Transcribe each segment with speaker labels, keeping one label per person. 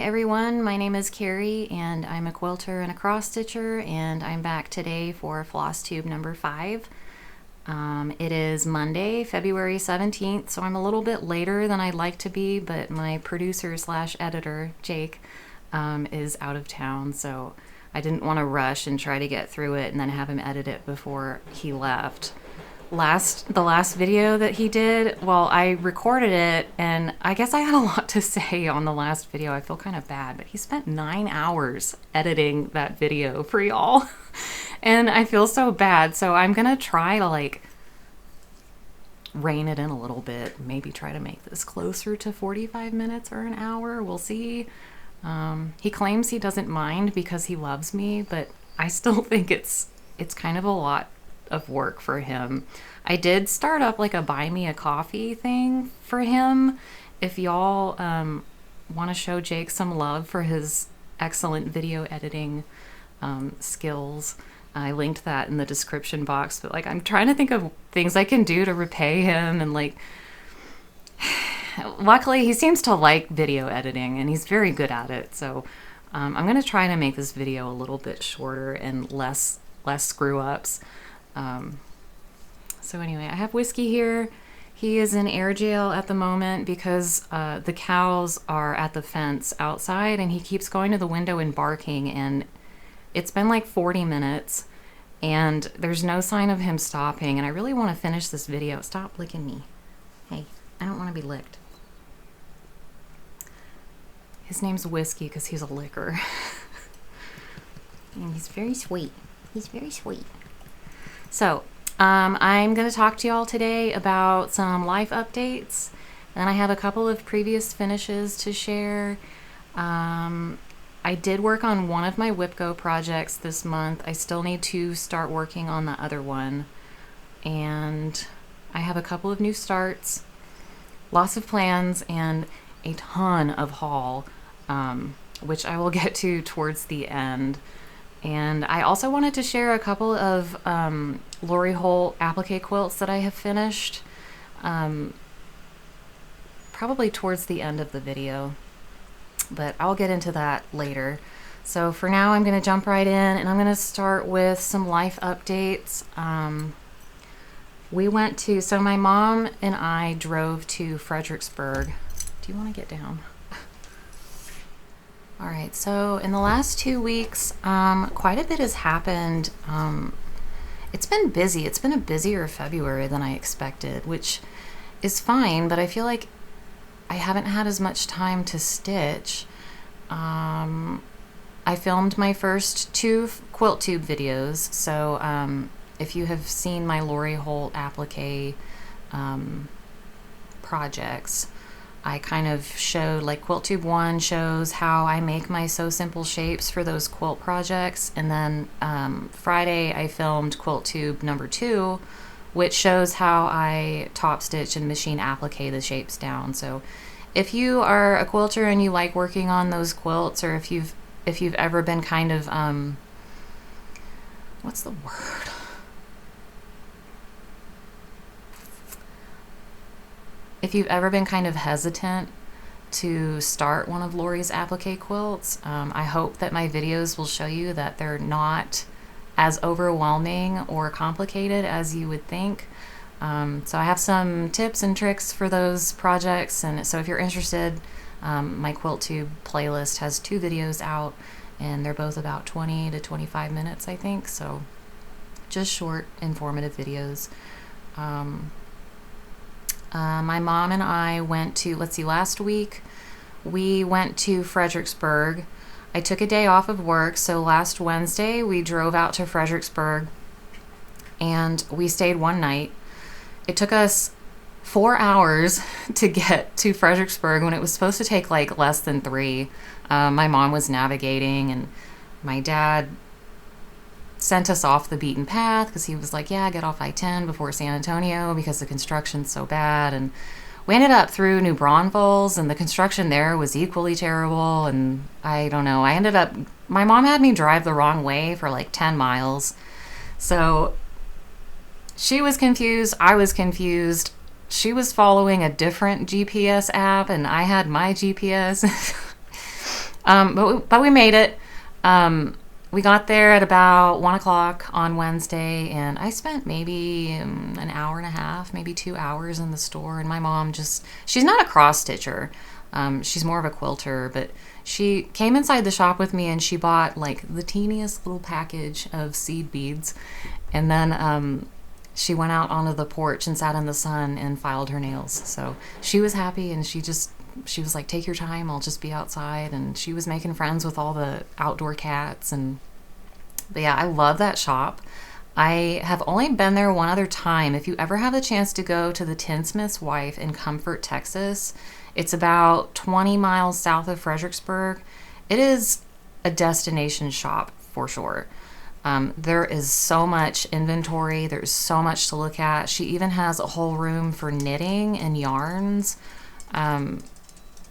Speaker 1: everyone, my name is Carrie and I'm a quilter and a cross stitcher, and I'm back today for Flosstube number 5. It is Monday, February 17th, so I'm a little bit later than I'd like to be, but my producer slash editor, Jake, is out of town, so I didn't want to rush and try to get through it and then have him edit it before he left. The last video that he did, well, I recorded it, and I guess I had a lot to say on the last video. I feel kind of bad, but he spent 9 hours editing that video for y'all. And I feel so bad, so I'm gonna try to rein it in a little bit, maybe try to make this closer to 45 minutes or an hour. We'll see. He claims he doesn't mind because he loves me, but I still think it's kind of a lot of work for him. I did start up a buy me a coffee thing for him. If y'all want to show Jake some love for his excellent video editing skills, I linked that in the description box. But I'm trying to think of things I can do to repay him, and luckily he seems to like video editing and he's very good at it. So I'm gonna try to make this video a little bit shorter and less screw ups. So anyway, I have Whiskey here. He is in air jail at the moment because the cows are at the fence outside, and he keeps going to the window and barking, and it's been 40 minutes and there's no sign of him stopping, and I really want to finish this video. Stop licking me. Hey, I don't want to be licked. His name's Whiskey because he's a licker. And he's very sweet. He's very sweet. So, I'm going to talk to y'all today about some life updates, and I have a couple of previous finishes to share. I did work on one of my WIPGO projects this month. I still need to start working on the other one, and I have a couple of new starts, lots of plans, and a ton of haul, which I will get to towards the end. And I also wanted to share a couple of Lori Holt applique quilts that I have finished, probably towards the end of the video, but I'll get into that later. So for now, I'm going to jump right in, and I'm going to start with some life updates. So my mom and I drove to Fredericksburg. Do you want to get down? All right, so in the last 2 weeks, quite a bit has happened. It's been busy. It's been a busier February than I expected, which is fine, but I feel like I haven't had as much time to stitch. I filmed my first 2 quilt tube videos, so if you have seen my Lori Holt applique projects, I kind of showed, Quilt Tube 1 shows how I make my So Simple shapes for those quilt projects, and then Friday I filmed Quilt Tube number 2, which shows how I top stitch and machine applique the shapes down. So if you are a quilter and you like working on those quilts, or if you've ever been kind of what's the word? If you've ever been kind of hesitant to start one of Lori's applique quilts, I hope that my videos will show you that they're not as overwhelming or complicated as you would think. So I have some tips and tricks for those projects, and so if you're interested, my Quilt Tube playlist has 2 videos out, and they're both about 20 to 25 minutes, I think, so just short, informative videos. My mom and I went to, last week we went to Fredericksburg. I took a day off of work, so last Wednesday we drove out to Fredericksburg and we stayed one night. It took us 4 hours to get to Fredericksburg when it was supposed to take less than 3. My mom was navigating, and my dad sent us off the beaten path because he was like, yeah, get off I-10 before San Antonio because the construction's so bad. And we ended up through New Braunfels, and the construction there was equally terrible. And I don't know, my mom had me drive the wrong way for 10 miles. So she was confused, I was confused. She was following a different GPS app, and I had my GPS. But we made it. We got there at about 1 o'clock on Wednesday, and I spent maybe an hour and a half, maybe 2 hours in the store. And my mom she's not a cross stitcher. She's more of a quilter, but she came inside the shop with me and she bought like the teeniest little package of seed beads. And then she went out onto the porch and sat in the sun and filed her nails. So she was happy, and she was like, take your time, I'll just be outside. And she was making friends with all the outdoor cats. But yeah, I love that shop. I have only been there one other time. If you ever have the chance to go to the Tinsmith's Wife in Comfort, Texas, it's about 20 miles south of Fredericksburg. It is a destination shop for sure. There is so much inventory. There's so much to look at. She even has a whole room for knitting and yarns.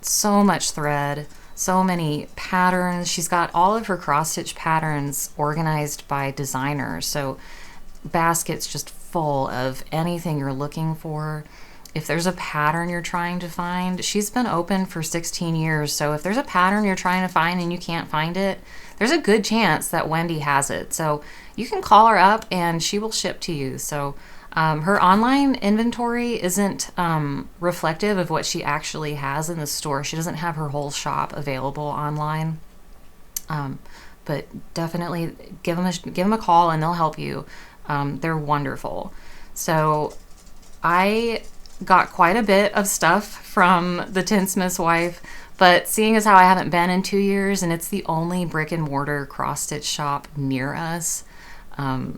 Speaker 1: So much thread, so many patterns. She's got all of her cross-stitch patterns organized by designers. So baskets just full of anything you're looking for. If there's a pattern you're trying to find, she's been open for 16 years. So if there's a pattern you're trying to find and you can't find it, there's a good chance that Wendy has it. So you can call her up and she will ship to you. So her online inventory isn't reflective of what she actually has in the store. She doesn't have her whole shop available online. But definitely give them a call and they'll help you. They're wonderful. So I got quite a bit of stuff from the Tinsmith's Wife, but seeing as how I haven't been in 2 years and it's the only brick and mortar cross stitch shop near us, I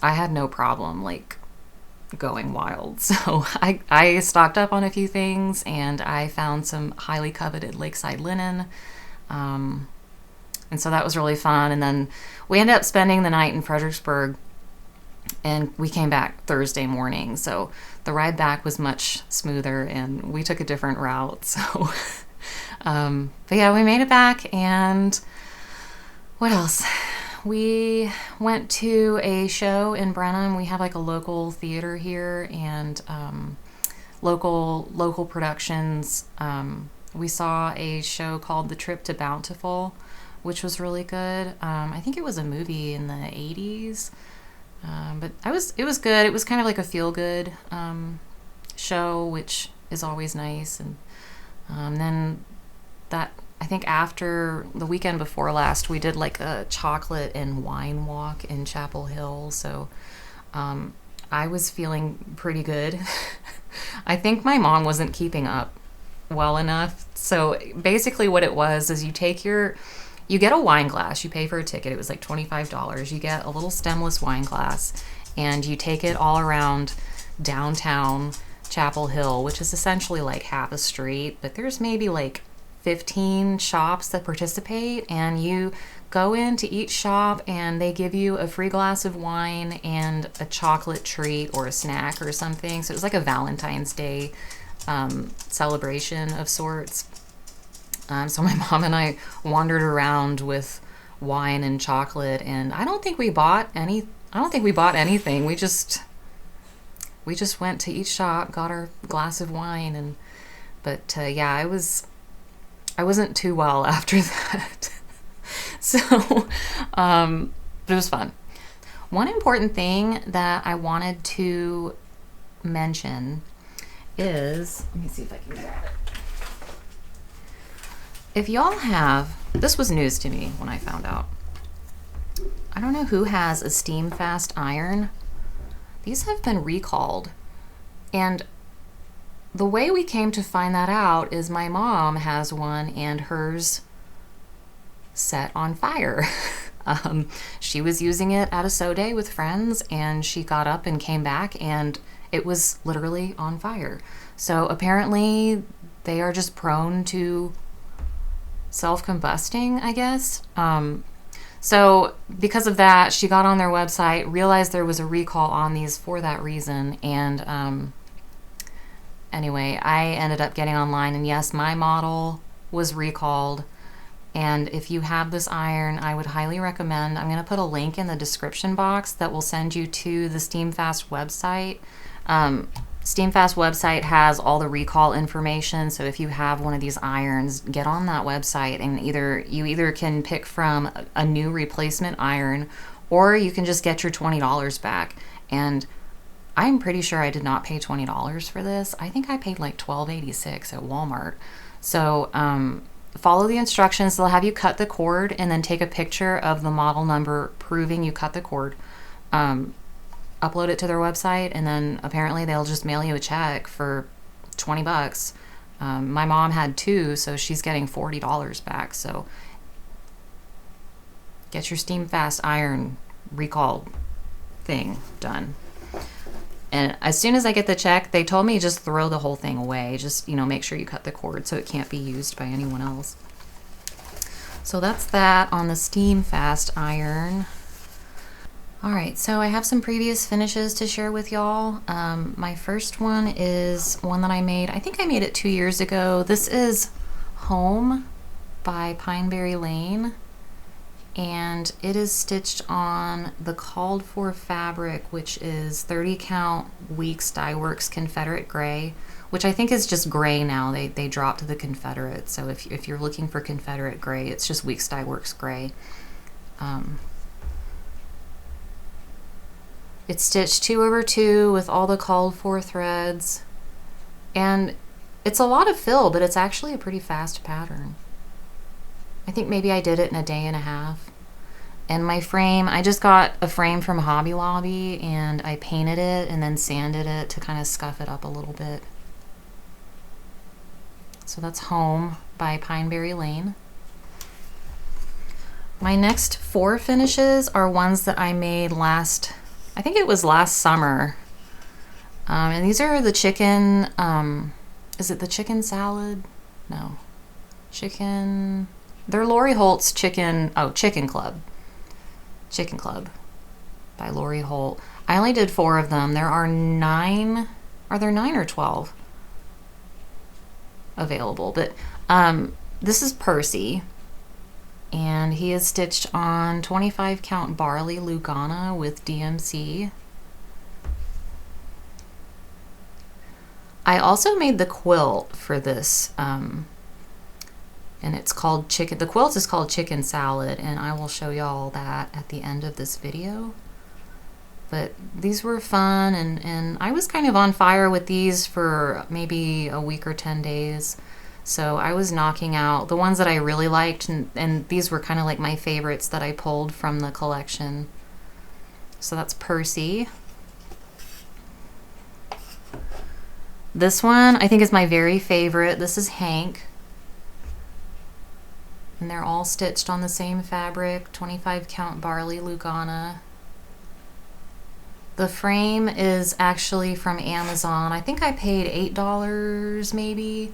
Speaker 1: had no problem like going wild. So I stocked up on a few things, and I found some highly coveted lakeside linen. And so that was really fun. And then we ended up spending the night in Fredericksburg, and we came back Thursday morning. So the ride back was much smoother, and we took a different route. So, but yeah, we made it back. And what else? We went to a show in Brenham. We have like a local theater here, and local productions. We saw a show called The Trip to Bountiful, which was really good. I think it was a movie in the 80s. But it was good. It was kind of like a feel-good show, which is always nice. And then that, I think after the weekend before last, we did like a chocolate and wine walk in Chapel Hill. So I was feeling pretty good. I think my mom wasn't keeping up well enough. So basically what it was is you get a wine glass, you pay for a ticket, it was like $25. You get a little stemless wine glass, and you take it all around downtown Chapel Hill, which is essentially like half a street, but there's maybe like 15 shops that participate, and you go into each shop and they give you a free glass of wine and a chocolate treat or a snack or something. So it was like a Valentine's Day celebration of sorts. So my mom and I wandered around with wine and chocolate, and I don't think we bought anything. We just went to each shop, got our glass of wine, but yeah, I wasn't too well after that. So, but it was fun. One important thing that I wanted to mention is, let me see if I can grab it. If y'all have, this was news to me when I found out. I don't know who has a steam fast iron. These have been recalled. And the way we came to find that out is my mom has one, and hers set on fire. She was using it at a sew day with friends, and she got up and came back, and it was literally on fire. So apparently they are just prone to self-combusting, I guess. So because of that, she got on their website, realized there was a recall on these for that reason, and anyway, I ended up getting online, and yes, my model was recalled. And if you have this iron, I would highly recommend, I'm going to put a link in the description box that will send you to the Steamfast website. Steamfast website has all the recall information, so if you have one of these irons, get on that website and either can pick from a new replacement iron, or you can just get your $20 back. And I'm pretty sure I did not pay $20 for this. I think I paid like $12.86 at Walmart. So follow the instructions. They'll have you cut the cord and then take a picture of the model number proving you cut the cord. Upload it to their website, and then apparently they'll just mail you a check for $20. My mom had two, so she's getting $40 back. So get your Steamfast iron recall thing done. And as soon as I get the check, they told me just throw the whole thing away. Just, make sure you cut the cord so it can't be used by anyone else. So that's that on the Steamfast iron. All right, so I have some previous finishes to share with y'all. My first one is one that I made. I think I made it 2 years ago. This is Home by Pineberry Lane, and it is stitched on the called for fabric, which is 30 count Weeks Dye Works Confederate Gray, which I think is just gray now. They dropped the Confederate, so if you're looking for Confederate Gray, it's just Weeks Dye Works Gray. It's stitched 2/2 with all the called for threads, and it's a lot of fill, but it's actually a pretty fast pattern. I think maybe I did it in a day and a half. And my frame, I just got a frame from Hobby Lobby, and I painted it and then sanded it to kind of scuff it up a little bit. So that's Home by Pineberry Lane. My next 4 finishes are ones that I made I think it was last summer. And these are the chicken, is it the chicken salad? No. They're Lori Holt's Chicken Club. Chicken Club by Lori Holt. I only did 4 of them. There are 9, are there 9 or 12 available? But this is Percy, and he is stitched on 25 count barley Lugana with DMC. I also made the quilt for this, and it's called the quilt is called Chicken Salad, and I will show y'all that at the end of this video. But these were fun, and I was kind of on fire with these for maybe a week or 10 days. So I was knocking out the ones that I really liked, and these were kind of like my favorites that I pulled from the collection. So that's Percy. This one I think is my very favorite. This is Hank. And they're all stitched on the same fabric, 25 count barley Lugana. The frame is actually from Amazon. I think I paid $8 maybe.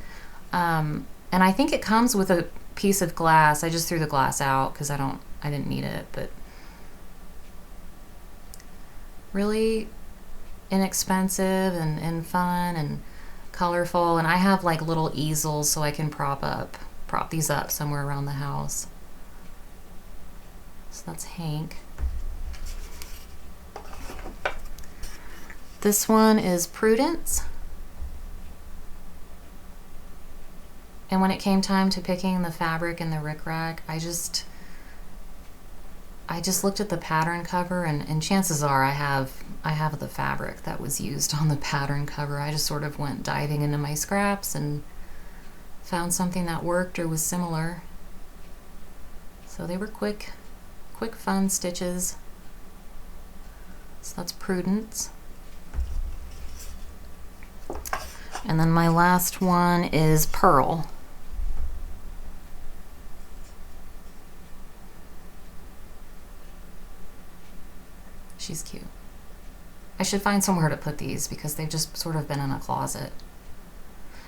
Speaker 1: And I think it comes with a piece of glass. I just threw the glass out because I didn't need it, but really inexpensive and fun and colorful. And I have like little easels so I can prop these up somewhere around the house. So that's Hank. This one is Prudence. And when it came time to picking the fabric and the rickrack, I just looked at the pattern cover, and chances are I have the fabric that was used on the pattern cover. I just sort of went diving into my scraps and found something that worked or was similar. So they were quick fun stitches. So that's Prudence. And then my last one is Pearl. She's cute. I should find somewhere to put these because they've just sort of been in a closet.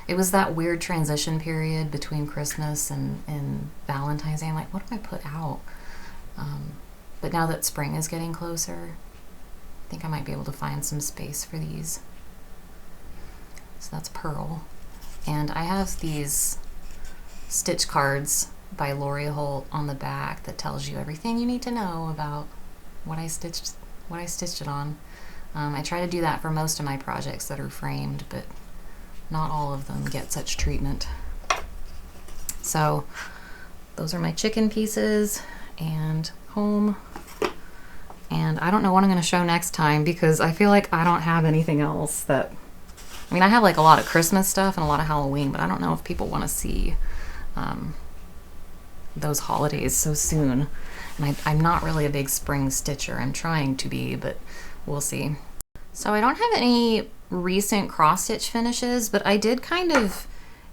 Speaker 1: It was that weird transition period between Christmas and Valentine's Day. I'm like, what do I put out? But now that spring is getting closer, I think I might be able to find some space for these. So that's Pearl. And I have these stitch cards by Lori Holt on the back that tells you everything you need to know about what I stitched it on. I try to do that for most of my projects that are framed, but not all of them get such treatment. So those are my chicken pieces and home. And I don't know what I'm going to show next time because I feel like I don't have anything else that... I mean, I have like a lot of Christmas stuff and a lot of Halloween, but I don't know if people want to see those holidays so soon. And I'm not really a big spring stitcher. I'm trying to be, but we'll see. So I don't have any recent cross stitch finishes, but I did kind of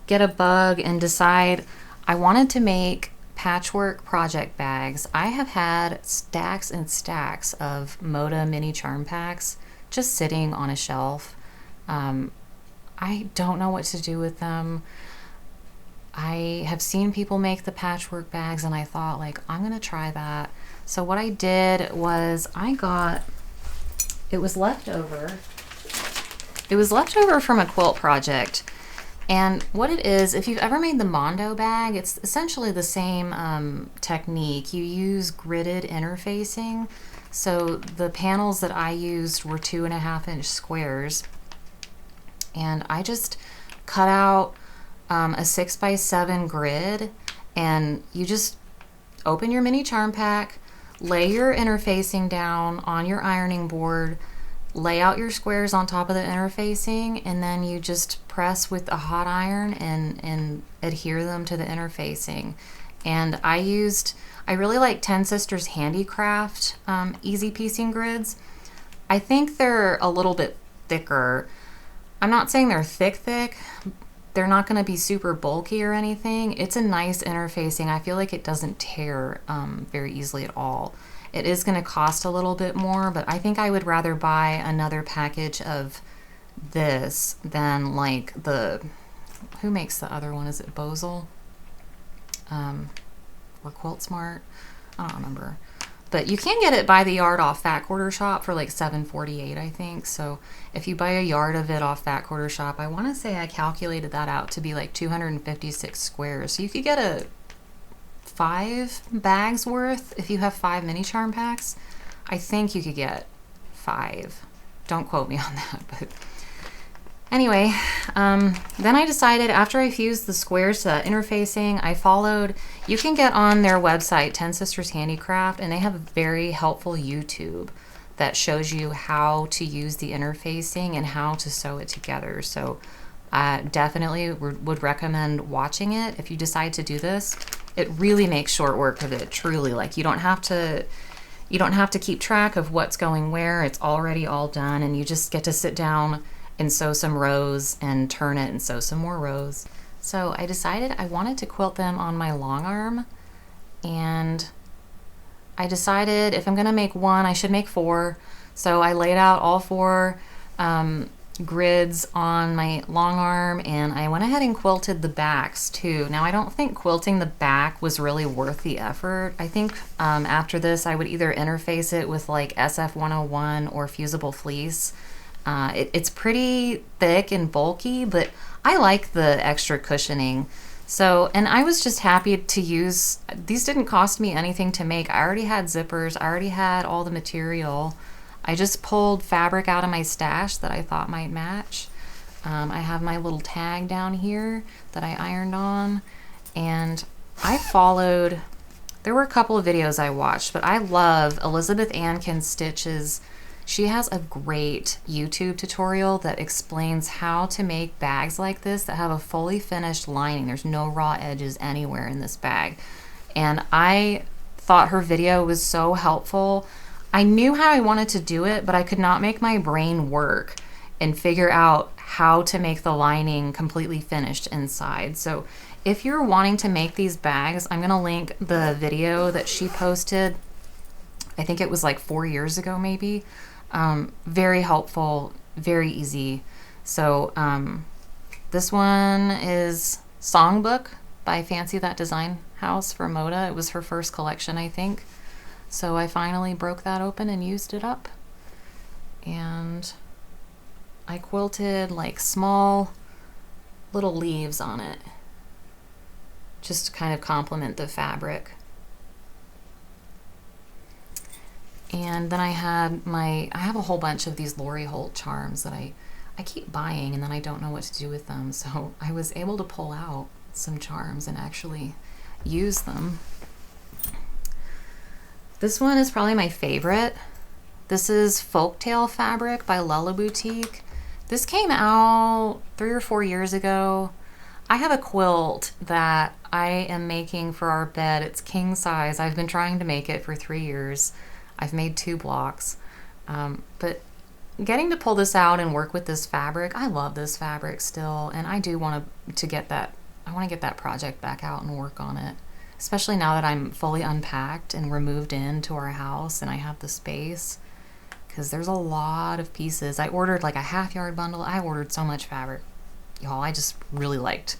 Speaker 1: get a bug and decide I wanted to make patchwork project bags. I have had stacks and stacks of Moda mini charm packs just sitting on a shelf. I don't know what to do with them. I have seen people make the patchwork bags and I thought, like, I'm gonna try that. So what I did was it was leftover from a quilt project. And what it is, if you've ever made the Mondo bag, it's essentially the same technique. You use gridded interfacing. So the panels that I used were 2.5-inch squares. And I just cut out a 6x7 grid, and you just open your mini charm pack, lay your interfacing down on your ironing board, lay out your squares on top of the interfacing, and then you just press with a hot iron and adhere them to the interfacing. And I really like 10 Sisters Handicraft easy piecing grids. I think they're a little bit thicker. I'm not saying they're thick. They're not going to be super bulky or anything. It's a nice interfacing. I feel like it doesn't tear very easily at all. It is going to cost a little bit more, but I think I would rather buy another package of this than like who makes the other one? Is it Bosel? Or Quilt Smart? I don't remember. But you can get it by the yard off Fat Quarter Shop for like $7.48, I think. So if you buy a yard of it off Fat Quarter Shop, I want to say I calculated that out to be like 256 squares. So you could get 5 bags worth if you have 5 mini charm packs. I think you could get 5. Don't quote me on that, but anyway, then I decided after I fused the squares to interfacing, I followed, you can get on their website, 10 Sisters Handicraft, and they have a very helpful YouTube that shows you how to use the interfacing and how to sew it together. So I definitely would recommend watching it if you decide to do this. It really makes short work of it, truly. Like you don't have to keep track of what's going where. It's already all done, and you just get to sit down and sew some rows and turn it and sew some more rows. So I decided I wanted to quilt them on my long arm, and I decided if I'm gonna make one, I should make 4. So I laid out all 4 grids on my long arm, and I went ahead and quilted the backs too. Now I don't think quilting the back was really worth the effort. I think after this I would either interface it with like SF101 or fusible fleece. It's pretty thick and bulky, but I like the extra cushioning. So, and I was just happy to use, these didn't cost me anything to make. I already had zippers, I already had all the material. I just pulled fabric out of my stash that I thought might match. I have my little tag down here that I ironed on, and I followed, there were a couple of videos I watched, but I love Elizabeth Ankin Stitches. She has a great YouTube tutorial that explains how to make bags like this that have a fully finished lining. There's no raw edges anywhere in this bag. And I thought her video was so helpful. I knew how I wanted to do it, but I could not make my brain work and figure out how to make the lining completely finished inside. So if you're wanting to make these bags, I'm gonna link the video that she posted. I think it was like 4 years ago maybe. Very helpful, very easy. So this one is Songbook by Fancy That Design House for Moda. It was her first collection, I think. So I finally broke that open and used it up. And I quilted like small little leaves on it, just to kind of complement the fabric. And then I have a whole bunch of these Lori Holt charms that I keep buying and then I don't know what to do with them. So I was able to pull out some charms and actually use them. This one is probably my favorite. This is Folktale fabric by Lella Boutique. This came out 3 or 4 years ago. I have a quilt that I am making for our bed. It's king size. I've been trying to make it for 3 years. I've made 2 blocks. But getting to pull this out and work with this fabric, I love this fabric still, and I do want to get that. I want to get that project back out and work on it, especially now that I'm fully unpacked and we're moved into our house and I have the space, because there's a lot of pieces. I ordered like a half-yard bundle. I ordered so much fabric, y'all. I just really liked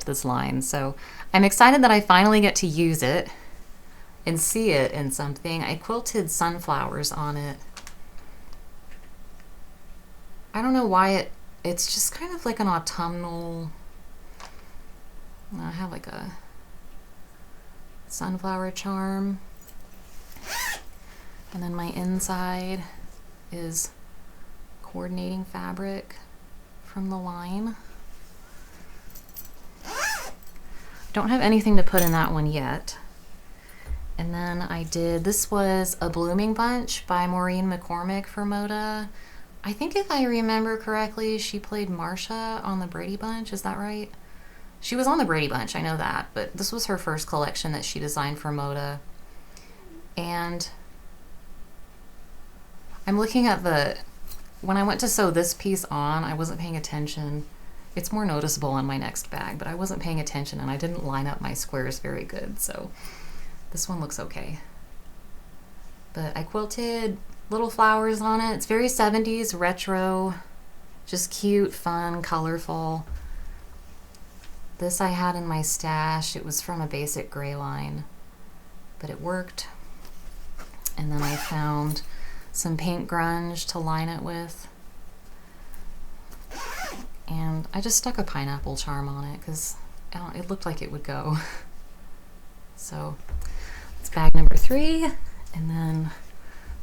Speaker 1: this line. So I'm excited that I finally get to use it and see it in something. I quilted sunflowers on it. I don't know why it's just kind of like an autumnal. I have like a sunflower charm. And then my inside is coordinating fabric from the line. Don't have anything to put in that one yet. And then this was a blooming bunch by Maureen McCormick for Moda. I think if I remember correctly, she played Marcia on the Brady Bunch. Is that right? She was on the Brady Bunch, I know that, but this was her first collection that she designed for Moda. And I'm looking at when I went to sew this piece on, I wasn't paying attention. It's more noticeable on my next bag, but I wasn't paying attention and I didn't line up my squares very good, so this one looks okay. But I quilted little flowers on it. It's very 70s, retro, just cute, fun, colorful. This I had in my stash. It was from a basic gray line, but it worked. And then I found some pink grunge to line it with. And I just stuck a pineapple charm on it because it looked like it would go. So it's bag number 3. And then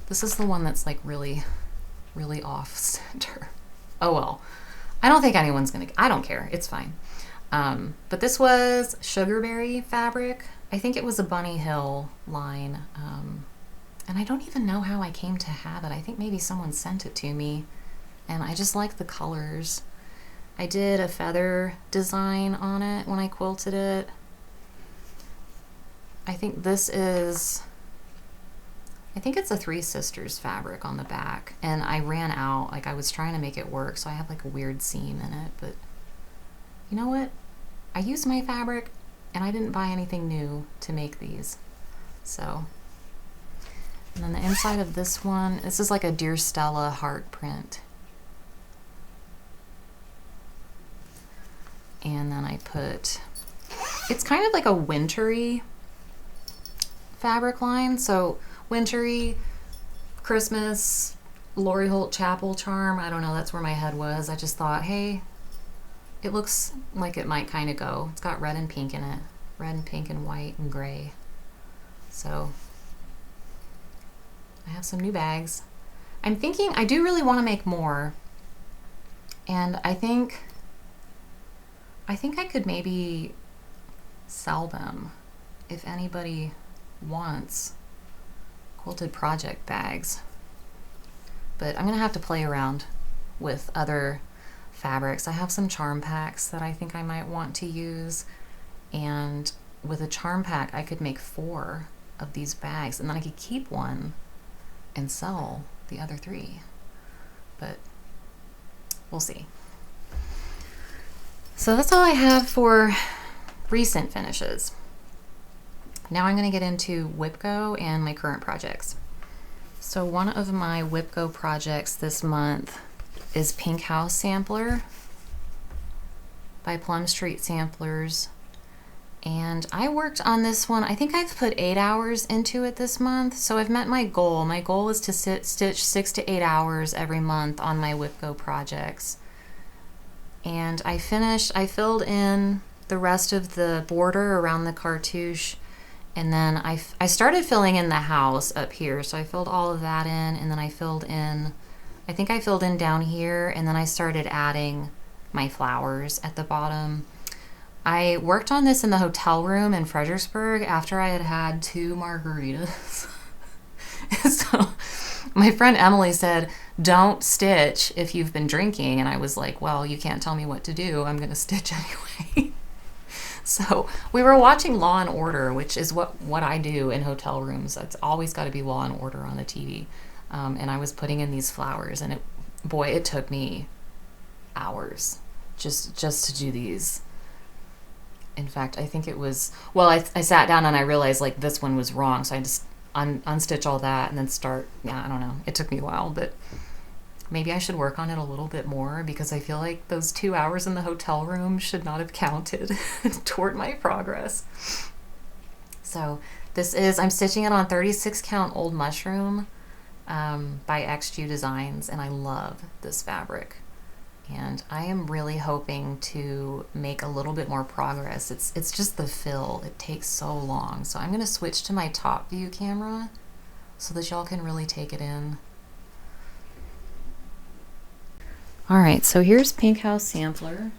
Speaker 1: this is the one that's like really, really off center. Oh well, I don't think anyone's gonna, I don't care, it's fine. But this was Sugarberry fabric. I think it was a Bunny Hill line. And I don't even know how I came to have it. I think maybe someone sent it to me and I just like the colors. I did a feather design on it when I quilted it. I think it's a Three Sisters fabric on the back, and I ran out. Like, I was trying to make it work, so I have like a weird seam in it, but you know what? I used my fabric and I didn't buy anything new to make these. So, and then the inside of this one, this is like a Dear Stella heart print. And then I it's kind of like a wintry fabric line. So wintry, Christmas, Lori Holt Chapel charm. I don't know, that's where my head was. I just thought, hey, it looks like it might kind of go. It's got red and pink in it. Red and pink and white and gray. So I have some new bags. I'm thinking I do really want to make more. And I think I could maybe sell them if anybody wants quilted project bags. But I'm gonna have to play around with other fabrics. I have some charm packs that I think I might want to use, and with a charm pack I could make 4 of these bags, and then I could keep one and sell the other 3. But we'll see. So that's all I have for recent finishes. Now I'm going to get into WIPGO and my current projects. So one of my WIPGO projects this month is Pink House Sampler by Plum Street Samplers. And I worked on this one. I think I've put 8 hours into it this month. So I've met my goal. My goal is to stitch 6 to 8 hours every month on my WIPGO projects. And I filled in the rest of the border around the cartouche And then I started filling in the house up here. So I filled all of that in, and then I filled in, I think I filled in down here, and then I started adding my flowers at the bottom. I worked on this in the hotel room in Fredericksburg after I had had 2 margaritas. So my friend Emily said, don't stitch if you've been drinking. And I was like, well, you can't tell me what to do. I'm going to stitch anyway. So we were watching Law and Order, which is what I do in hotel rooms. It's always got to be Law and Order on the TV. And I was putting in these flowers, and it took me hours just to do these. In fact, I think it was, well, I sat down and I realized like this one was wrong. So I just unstitch all that and then start, I don't know. It took me a while, but maybe I should work on it a little bit more, because I feel like those 2 hours in the hotel room should not have counted toward my progress. So I'm stitching it on 36 count old mushroom by XJuDesigns, and I love this fabric. And I am really hoping to make a little bit more progress. It's just the fill. It takes so long. So I'm going to switch to my top view camera so that y'all can really take it in. All right, so here's Pink House Sampler.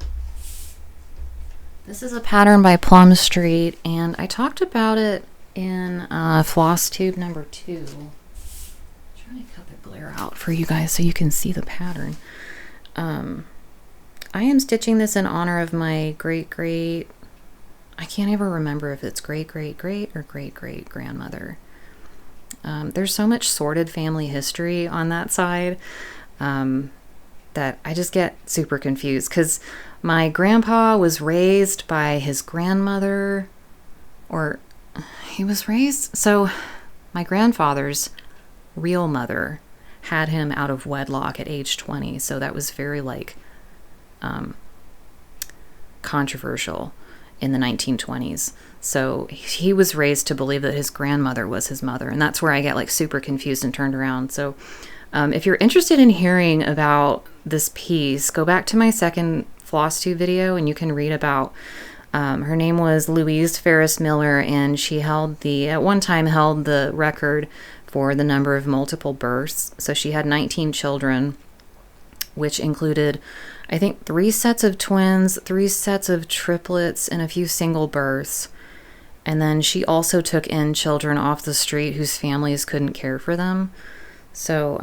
Speaker 1: This is a pattern by Plum Street, and I talked about it in Flosstube number 2. I'm trying to cut the glare out for you guys so you can see the pattern. I am stitching this in honor of my I can't ever remember if it's great-great-great or great-great-grandmother. There's so much sordid family history on that side that I just get super confused, because my grandpa was raised by his grandmother, or he was raised, so my grandfather's real mother had him out of wedlock at age 20, so that was very like controversial in the 1920s. So he was raised to believe that his grandmother was his mother, and that's where I get like super confused and turned around. So if you're interested in hearing about this piece, go back to my second Flosstube video and you can read about her name was Louise Ferris Miller, and she at one time held the record for the number of multiple births. So she had 19 children, which included, I think, 3 sets of twins, 3 sets of triplets, and a few single births. And then she also took in children off the street whose families couldn't care for them. So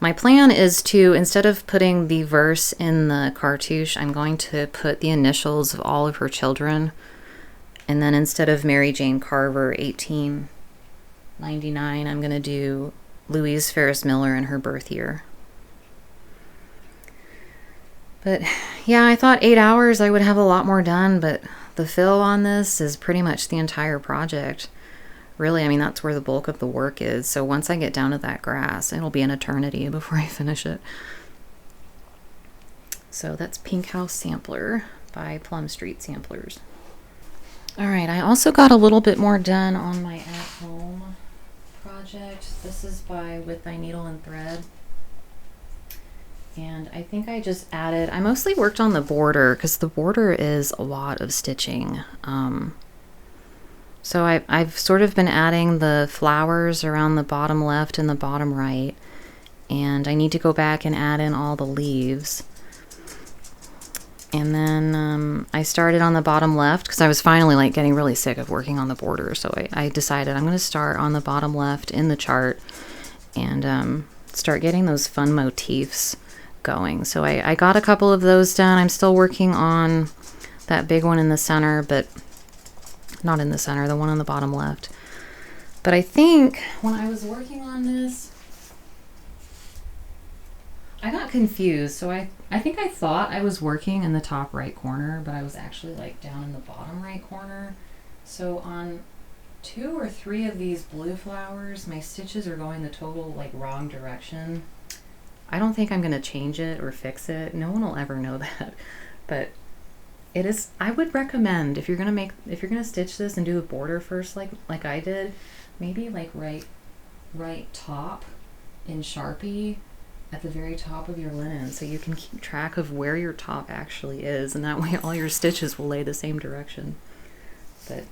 Speaker 1: my plan is to, instead of putting the verse in the cartouche, I'm going to put the initials of all of her children. And then instead of Mary Jane Carver, 1899, I'm going to do Louise Ferris Miller and her birth year. But yeah, I thought 8 hours I would have a lot more done, but the fill on this is pretty much the entire project. Really, I mean, that's where the bulk of the work is. So once I get down to that grass, it'll be an eternity before I finish it. So that's Pink House Sampler by Plum Street Samplers. All right, I also got a little bit more done on my at-home project. This is by With Thy Needle and Thread. And I think I just added, I mostly worked on the border because the border is a lot of stitching. So I've sort of been adding the flowers around the bottom left and the bottom right, and I need to go back and add in all the leaves. And then I started on the bottom left because I was finally like getting really sick of working on the border, so I decided I'm going to start on the bottom left in the chart and start getting those fun motifs going. So I got a couple of those done. I'm still working on that big one in the center, but not in the center, the one on the bottom left. But I think when I was working on this, I got confused. So I think I thought I was working in the top right corner, but I was actually like down in the bottom right corner. So on 2 or 3 of these blue flowers, my stitches are going the total like wrong direction. I don't think I'm going to change it or fix it. No one will ever know that. But it is, I would recommend if you're gonna stitch this and do the border first, like I did, maybe like right top in Sharpie at the very top of your linen, so you can keep track of where your top actually is, and that way all your stitches will lay the same direction. But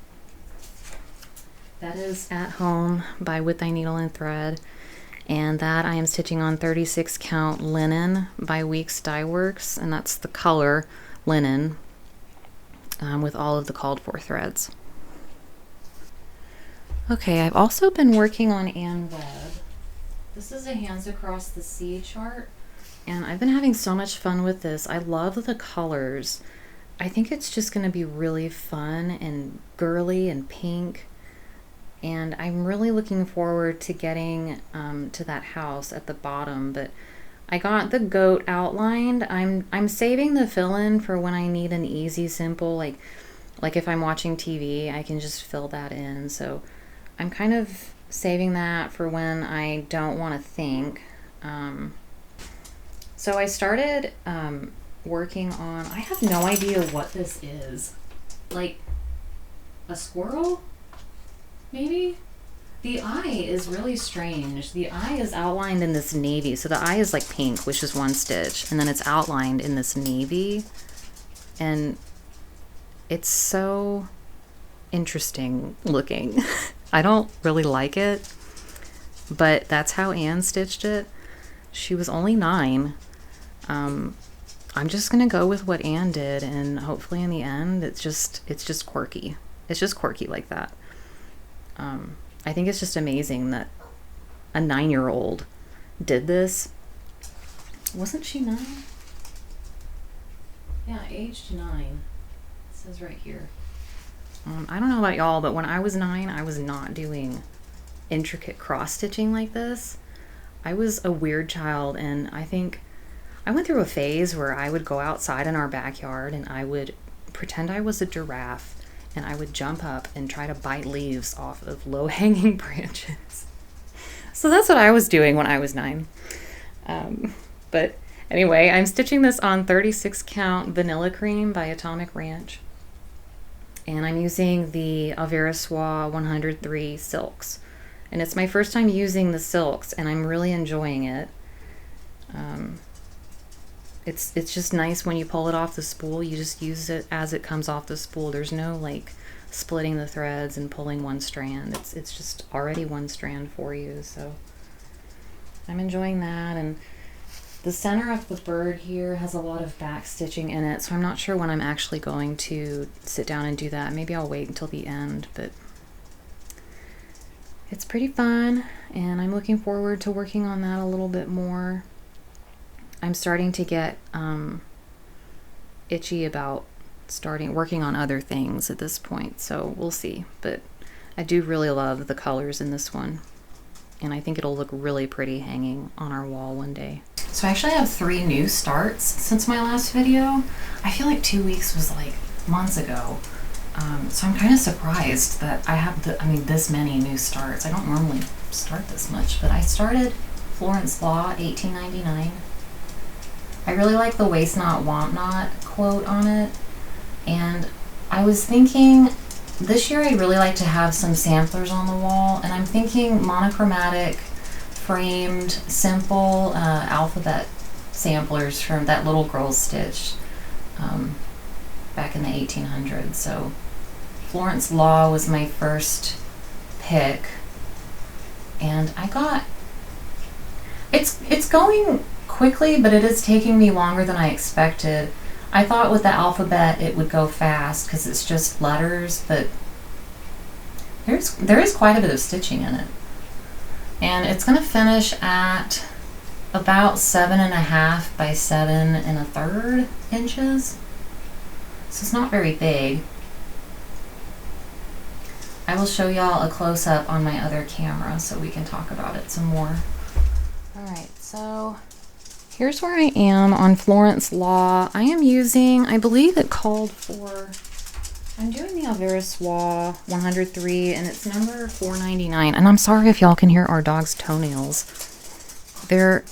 Speaker 1: That is At Home by With Thy Needle and Thread. And that I am stitching on 36 count linen by Weeks Dye Works, and that's the color linen with all of the called for threads. Okay, I've also been working on Webb. This is a Hands Across the Sea chart, and I've been having so much fun with this. I love the colors. I think it's just going to be really fun and girly and pink. And I'm really looking forward to getting to that house at the bottom. But I got the goat outlined. I'm saving the fill-in for when I need an easy, simple, like if I'm watching TV, I can just fill that in. So I'm kind of saving that for when I don't want to think. So I started working on, I have no idea what this is. Like a squirrel? Maybe? The eye is really strange. The eye is outlined in this navy. So the eye is like pink, which is one stitch. And then it's outlined in this navy. And it's so interesting looking. I don't really like it. But that's how Anne stitched it. She was only 9. I'm just going to go with what Anne did. And hopefully in the end, it's just quirky. It's just quirky like that. I think it's just amazing that a 9-year-old did this. Wasn't she 9? Yeah, aged 9. It says right here. I don't know about y'all, but when I was 9, I was not doing intricate cross-stitching like this. I was a weird child, and I think I went through a phase where I would go outside in our backyard and I would pretend I was a giraffe. And I would jump up and try to bite leaves off of low-hanging branches. So that's what I was doing when I was 9. But anyway, I'm stitching this on 36 count Vanilla Cream by Atomic Ranch. And I'm using the AVAS 103 silks. And it's my first time using the silks, and I'm really enjoying it. It's just nice when you pull it off the spool. You just use it as it comes off the spool. There's no like splitting the threads and pulling one strand. It's just already one strand for you. So I'm enjoying that. And the center of the bird here has a lot of back stitching in it, so I'm not sure when I'm actually going to sit down and do that. Maybe I'll wait until the end, but it's pretty fun, and I'm looking forward to working on that a little bit more. I'm starting to get itchy about working on other things at this point, so we'll see. But I do really love the colors in this one, and I think it'll look really pretty hanging on our wall one day. So I actually have 3 new starts since my last video. I feel like 2 weeks was like months ago, so I'm kind of surprised that I have this many new starts. I don't normally start this much, but I started Florence Law 1899. I really like the waist knot, want not quote on it. And I was thinking this year I'd really like to have some samplers on the wall. And I'm thinking monochromatic, framed, simple alphabet samplers from that little girl stitched back in the 1800s. So Florence Law was my first pick. And I got, it's going quickly, but it is taking me longer than I expected. I thought with the alphabet it would go fast because it's just letters, but there is quite a bit of stitching in it. And it's going to finish at about 7.5 by 7 1/3 inches. So it's not very big. I will show y'all a close-up on my other camera so we can talk about it some more. Alright, so here's where I am on Florence Law. I am using, I believe it called for, I'm doing the AVAS 103, and it's number 499. And I'm sorry if y'all can hear our dog's toenails. They're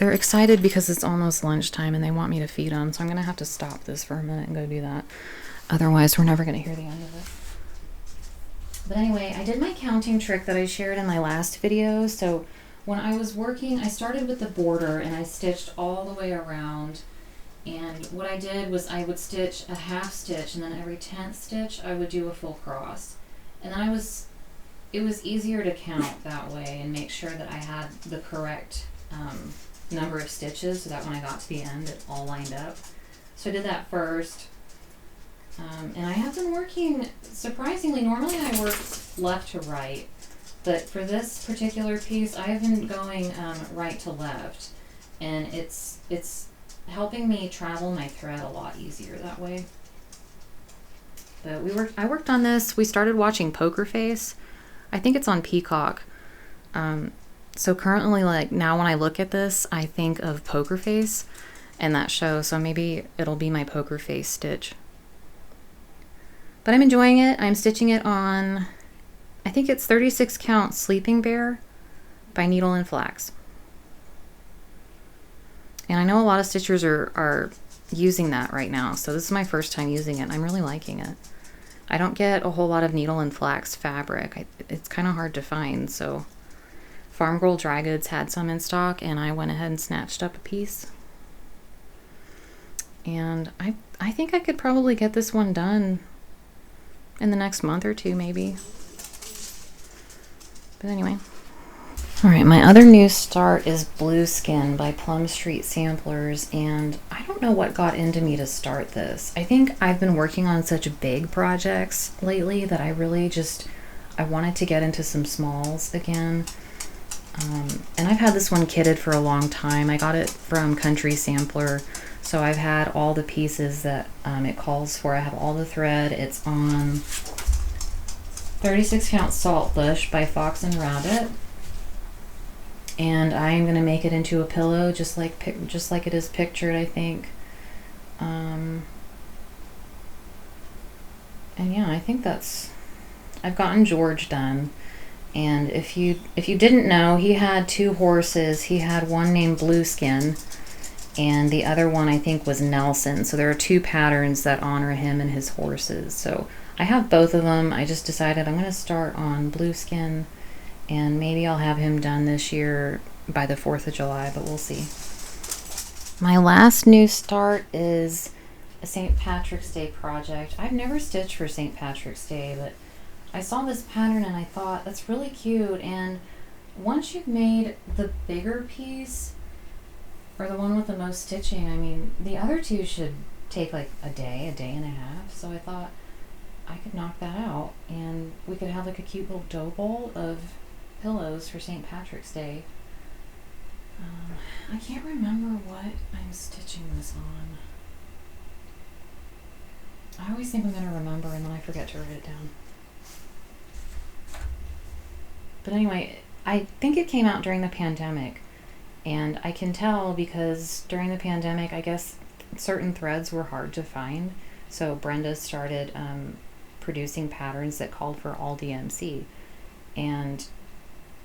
Speaker 1: excited because it's almost lunchtime and they want me to feed them, so I'm gonna have to stop this for a minute and go do that. Otherwise, we're never gonna hear the end of it. But anyway, I did my counting trick that I shared in my last video. So when I was working, I started with the border and I stitched all the way around. And what I did was I would stitch a half stitch, and then every 10th stitch I would do a full cross. And then I was it was easier to count that way and make sure that I had the correct number of stitches so that when I got to the end it all lined up. So I did that first. And I have been working, surprisingly, normally I work left to right, but for this particular piece I have been going right to left, and it's helping me travel my thread a lot easier that way. But I worked on this, we started watching Poker Face. I think it's on Peacock. So currently, like, now when I look at this, I think of Poker Face and that show, so maybe it'll be my Poker Face stitch. But I'm enjoying it. I'm stitching it on, I think it's 36 count Sleeping Bear by Needle and Flax. And I know a lot of stitchers are using that right now, so this is my first time using it. I'm really liking it. I don't get a whole lot of Needle and Flax fabric. It's kind of hard to find, so Farm Girl Dry Goods had some in stock, and I went ahead and snatched up a piece. And I think I could probably get this one done in the next month or two, maybe. But anyway. Alright, my other new start is Blueskin by Plum Street Samplers, and I don't know what got into me to start this. I think I've been working on such big projects lately that I really I wanted to get into some smalls again. And I've had this one kitted for a long time. I got it from Country Sampler, so I've had all the pieces that it calls for. I have all the thread. It's on 36 count Saltbush by Fox and Rabbit. And I'm gonna make it into a pillow, just like it is pictured, I think. And yeah, I think I've gotten George done. And if you didn't know, he had two horses. He had one named Blueskin, and the other one I think was Nelson. So there are two patterns that honor him and his horses. So I have both of them. I just decided I'm gonna start on Blueskin, and maybe I'll have him done this year by the 4th of July, but we'll see. My last new start is a St. Patrick's Day project. I've never stitched for St. Patrick's Day, but I saw this pattern and I thought, that's really cute. And once you've made the bigger piece, or the one with the most stitching, I mean, the other two should take like a day and a half. So I thought I could knock that out, and we could have like a cute little dough bowl of pillows for St. Patrick's Day. I can't remember what I'm stitching this on. I always think I'm going to remember and then I forget to write it down. But anyway, I think it came out during the pandemic, and I can tell because during the pandemic, I guess certain threads were hard to find. So Brenda started producing patterns that called for all DMC, and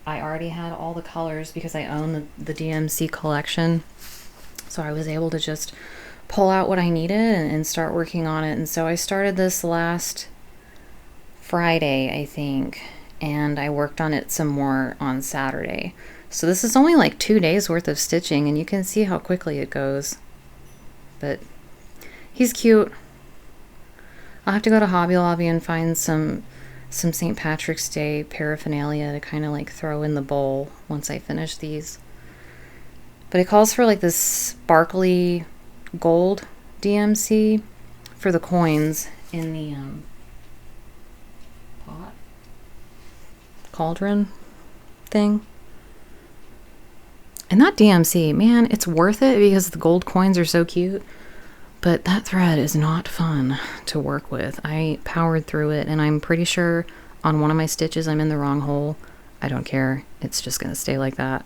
Speaker 1: I already had all the colors because I own the DMC collection, so I was able to just pull out what I needed and start working on it. And so I started this last Friday, I think, and I worked on it some more on Saturday. So this is only like 2 days worth of stitching, and you can see how quickly it goes. But he's cute. I'll have to go to Hobby Lobby and find some St. Patrick's Day paraphernalia to kind of like throw in the bowl once I finish these. But it calls for like this sparkly gold DMC for the coins in the pot cauldron thing. And that DMC, man, it's worth it because the gold coins are so cute. But that thread is not fun to work with. I powered through it, and I'm pretty sure on one of my stitches I'm in the wrong hole. I don't care. It's just going to stay like that.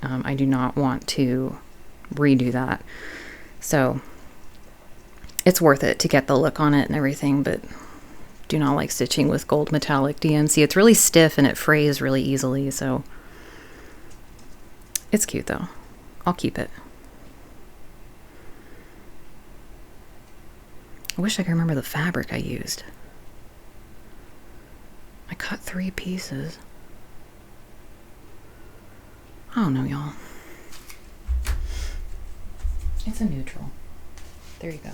Speaker 1: I do not want to redo that. So it's worth it to get the look on it and everything, but do not like stitching with gold metallic DMC. It's really stiff and it frays really easily, so it's cute though. I'll keep it. I wish I could remember the fabric I used. I cut 3 pieces. I don't know, y'all. It's a neutral. There you go.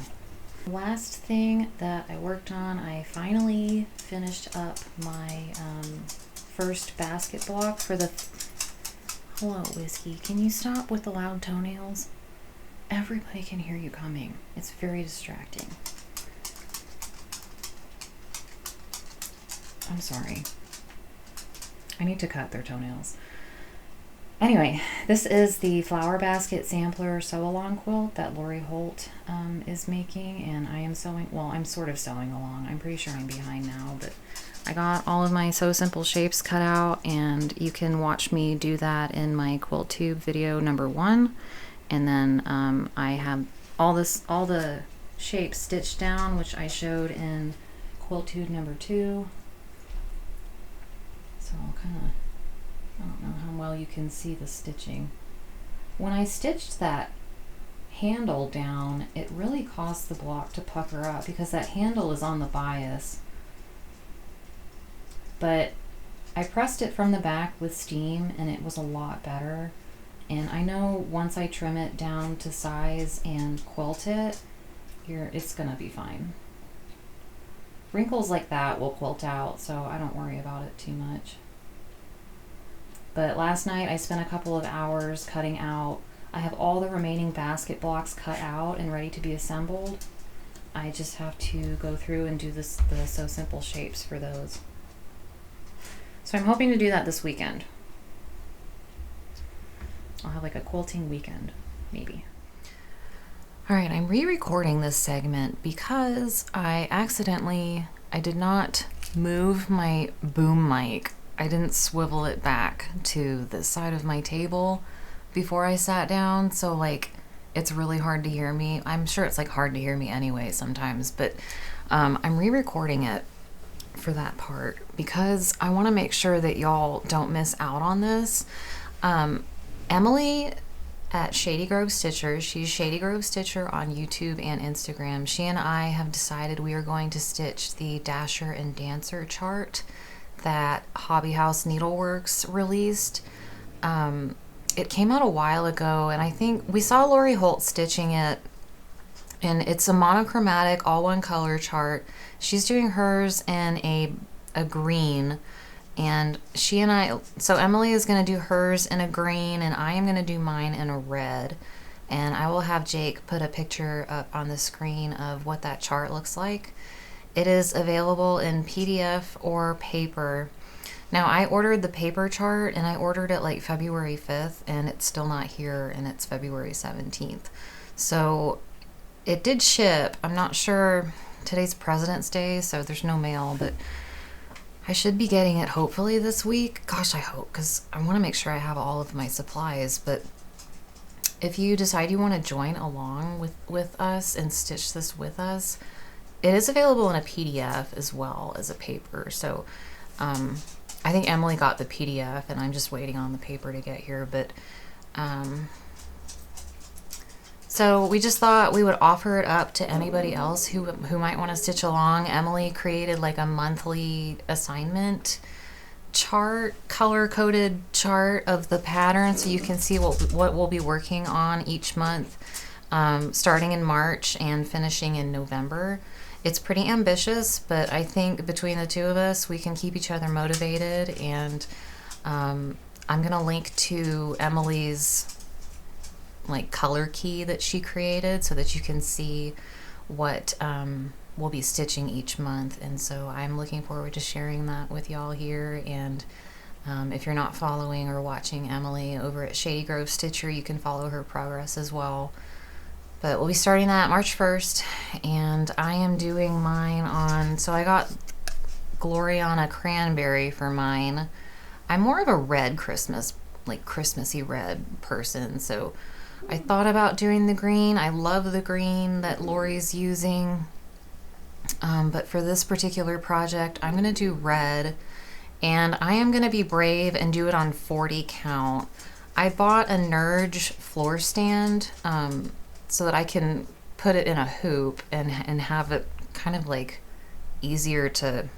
Speaker 1: Last thing that I worked on, I finally finished up my first basket block for the... Hello, Whiskey. Can you stop with the loud toenails? Everybody can hear you coming. It's very distracting. I'm sorry. I need to cut their toenails. Anyway, this is the flower basket sampler sew-along quilt that Lori Holt is making, and I am sewing, well, I'm sort of sewing along. I'm pretty sure I'm behind now, but I got all of my Sew Simple shapes cut out, and you can watch me do that in my QuiltTube video number 1. And then I have all the shapes stitched down, which I showed in QuiltTube number 2. So I'll kind of, I don't know how well you can see the stitching. When I stitched that handle down, it really caused the block to pucker up because that handle is on the bias. But I pressed it from the back with steam and it was a lot better. And I know once I trim it down to size and quilt it, it's gonna be fine. Wrinkles like that will quilt out, so I don't worry about it too much. But last night I spent a couple of hours cutting out. I have all the remaining basket blocks cut out and ready to be assembled. I just have to go through and do the Sew Simple shapes for those. So I'm hoping to do that this weekend. I'll have like a quilting weekend, maybe. All right, I'm re-recording this segment because I did not move my boom mic. I didn't swivel it back to the side of my table before I sat down, so like it's really hard to hear me. I'm sure it's like hard to hear me anyway sometimes, but I'm re-recording it for that part because I want to make sure that y'all don't miss out on this. Emily at Shady Grove Stitcher, she's Shady Grove Stitcher on YouTube and Instagram. She and I have decided we are going to stitch the Dasher and Dancer chart that Hobby House Needleworks released. It came out a while ago, and I think we saw Lori Holt stitching it, and it's a monochromatic all one color chart. She's doing hers in a green, and she and I, so Emily is going to do hers in a green and I am going to do mine in a red, and I will have Jake put a picture up on the screen of what that chart looks like. It is available in PDF or paper. Now I ordered the paper chart and I ordered it like February 5th and it's still not here, and it's February 17th. So it did ship. I'm not sure, today's President's Day, so there's no mail, but I should be getting it hopefully this week. Gosh, I hope, because I want to make sure I have all of my supplies. But if you decide you want to join along with us and stitch this with us, it is available in a PDF as well as a paper. So I think Emily got the PDF and I'm just waiting on the paper to get here. But so we just thought we would offer it up to anybody else who might want to stitch along. Emily created like a monthly assignment chart, color-coded chart of the pattern, so you can see what we'll be working on each month, starting in March and finishing in November. It's pretty ambitious, but I think between the two of us, we can keep each other motivated, and I'm going to link to Emily's like color key that she created so that you can see what we'll be stitching each month. And so I'm looking forward to sharing that with y'all here. And if you're not following or watching Emily over at Shady Grove Stitcher, you can follow her progress as well. But we'll be starting that March 1st, and I am doing mine on, so I got Gloriana Cranberry for mine. I'm more of a red Christmas, like Christmassy red person, so I thought about doing the green. I love the green that Lori's using, but for this particular project, I'm going to do red, and I am going to be brave and do it on 40 count. I bought a Nerge floor stand so that I can put it in a hoop and have it kind of like easier to...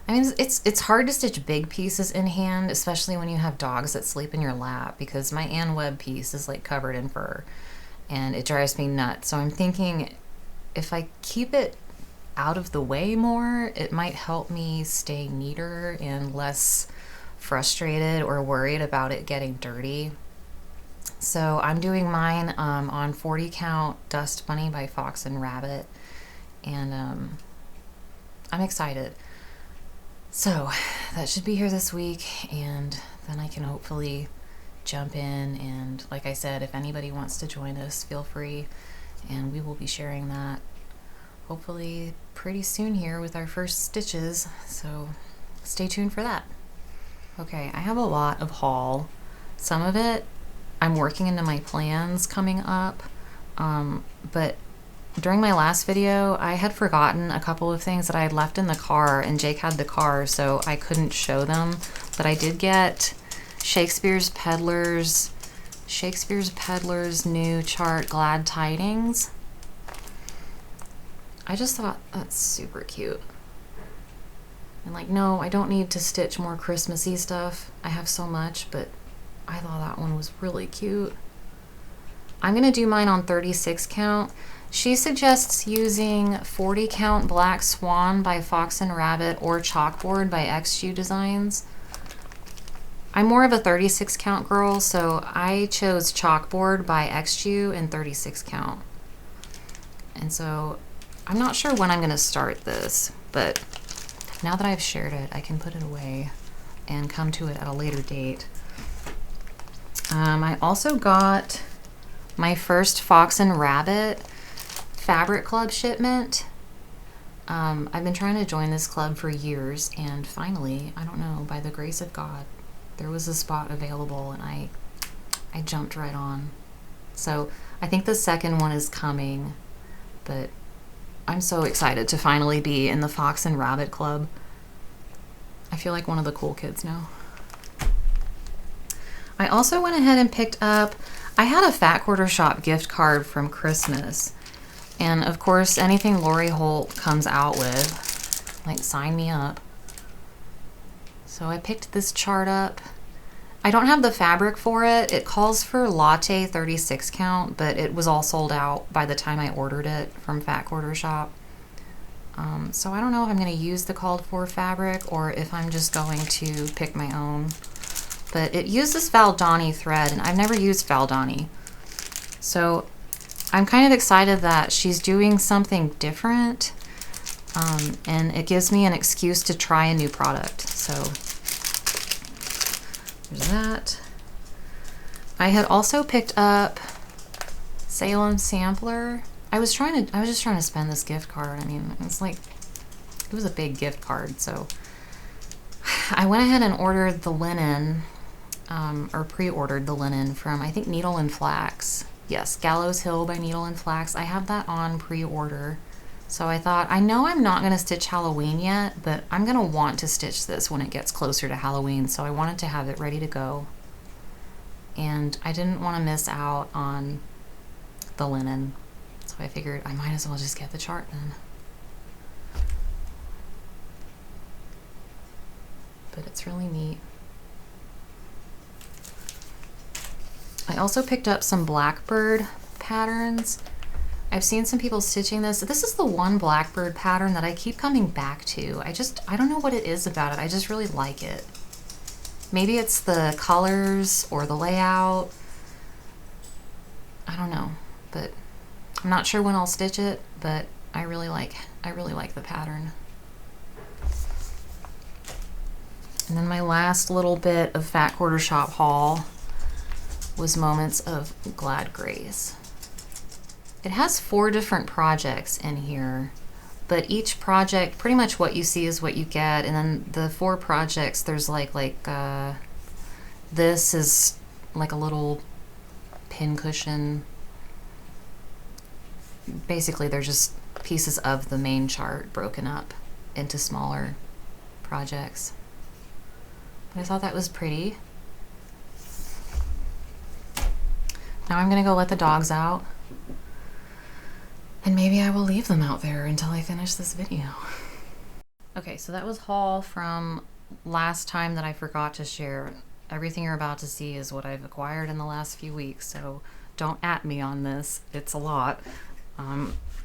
Speaker 1: I mean, it's hard to stitch big pieces in hand, especially when you have dogs that sleep in your lap, because my Webb piece is like covered in fur and it drives me nuts. So I'm thinking if I keep it out of the way more, it might help me stay neater and less frustrated or worried about it getting dirty. So I'm doing mine on 40 count Dust Bunny by Fox and Rabbit, and I'm excited. So that should be here this week, and then I can hopefully jump in, and like I said, if anybody wants to join us, feel free, and we will be sharing that hopefully pretty soon here with our first stitches, so stay tuned for that. Okay, I have a lot of haul. Some of it I'm working into my plans coming up, but during my last video I had forgotten a couple of things that I had left in the car, and Jake had the car, so I couldn't show them, but I did get Shakespeare's Peddler's new chart, Glad Tidings. I just thought that's super cute. And like, no, I don't need to stitch more Christmassy stuff. I have so much, but I thought that one was really cute. I'm gonna do mine on 36 count. She suggests using 40 count Black Swan by Fox and Rabbit or Chalkboard by XJuDesigns. I'm more of a 36 count girl, so I chose Chalkboard by XJu and 36 count. And so I'm not sure when I'm gonna start this, but now that I've shared it, I can put it away and come to it at a later date. I also got my first Fox and Rabbit Fabric Club shipment. I've been trying to join this club for years, and finally, I don't know, by the grace of God, there was a spot available, and I jumped right on. So I think the second one is coming, but I'm so excited to finally be in the Fox and Rabbit Club. I feel like one of the cool kids now. I also went ahead and picked up, I had a Fat Quarter Shop gift card from Christmas. And of course, anything Lori Holt comes out with, like, sign me up. So I picked this chart up. I don't have the fabric for it. It calls for latte 36 count, but it was all sold out by the time I ordered it from Fat Quarter Shop. So I don't know if I'm going to use the called for fabric or if I'm just going to pick my own. But it uses Valdani thread, and I've never used Valdani. So I'm kind of excited that she's doing something different, and it gives me an excuse to try a new product. So there's that. I had also picked up Salem Sampler. I was just trying to spend this gift card. I mean, it's like, it was a big gift card, so I went ahead and ordered the linen, or pre-ordered the linen from, I think, Needle and Flax. Yes, Gallows Hill by Needle and Flax. I have that on pre-order. So I thought, I know I'm not going to stitch Halloween yet, but I'm going to want to stitch this when it gets closer to Halloween, so I wanted to have it ready to go. And I didn't want to miss out on the linen, so I figured I might as well just get the chart then. But it's really neat. I also picked up some Blackbird patterns. I've seen some people stitching this. This is the one Blackbird pattern that I keep coming back to. I don't know what it is about it. I just really like it. Maybe it's the colors or the layout. I don't know, but I'm not sure when I'll stitch it, but I really like the pattern. And then my last little bit of Fat Quarter Shop haul was Moments of Glad Grace. It has 4 different projects in here, but each project, pretty much what you see is what you get, and then the 4 projects, there's this is like a little pin cushion. Basically, they're just pieces of the main chart broken up into smaller projects. But I thought that was pretty. Now I'm gonna go let the dogs out, and maybe I will leave them out there until I finish this video. Okay, so that was haul from last time that I forgot to share. Everything you're about to see is what I've acquired in the last few weeks, so don't at me on this. It's a lot.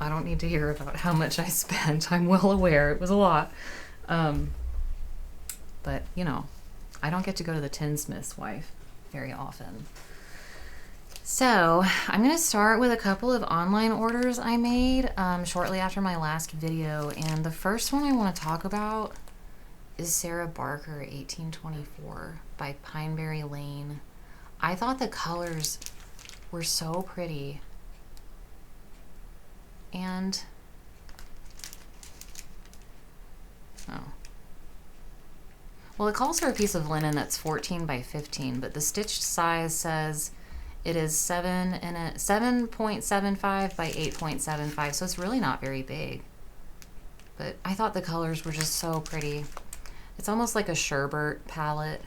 Speaker 1: I don't need to hear about how much I spent. I'm well aware it was a lot. But, you know, I don't get to go to the tinsmith's wife very often. So I'm going to start with a couple of online orders I made shortly after my last video. And the first one I want to talk about is Sarah Barker 1824 by Pineberry Lane. I thought the colors were so pretty. And, oh. Well, it calls for a piece of linen that's 14 by 15, but the stitched size says it is 7.75 by 8.75, so it's really not very big. But I thought the colors were just so pretty. It's almost like a sherbet palette.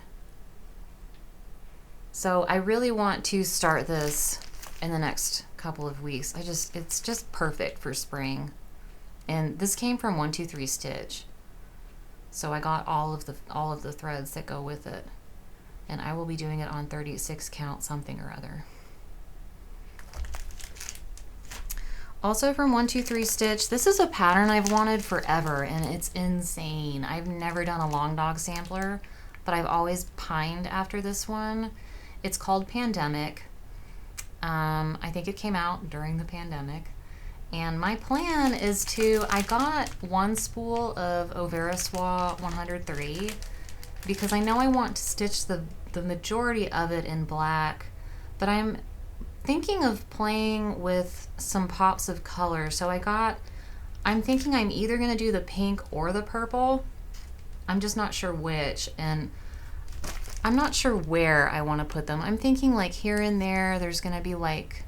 Speaker 1: So I really want to start this in the next couple of weeks. It's just perfect for spring. And this came from 123 Stitch. So I got all of the threads that go with it. And I will be doing it on 36 count something or other. Also from 123 Stitch, this is a pattern I've wanted forever and it's insane. I've never done a long dog sampler, but I've always pined after this one. It's called Pandemic. I think it came out during the pandemic. And my plan is I got one spool of Overiswa 103 because I know I want to stitch the majority of it in black, but I'm thinking of playing with some pops of color. So I'm thinking I'm either gonna do the pink or the purple. I'm just not sure which, and I'm not sure where I want to put them. I'm thinking like here and there's gonna be like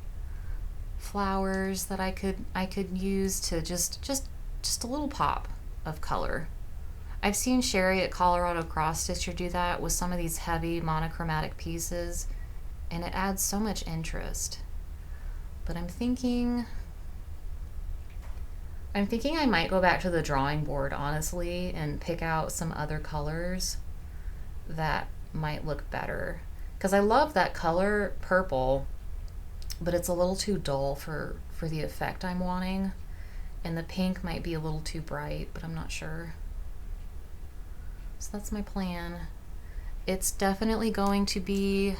Speaker 1: flowers that I could use to just a little pop of color. I've seen Sherry at Colorado Cross Stitcher do that with some of these heavy monochromatic pieces, and it adds so much interest. But I'm thinking I might go back to the drawing board, honestly, and pick out some other colors that might look better. Because I love that color, purple, but it's a little too dull for the effect I'm wanting. And the pink might be a little too bright, but I'm not sure. So that's my plan. It's definitely going to be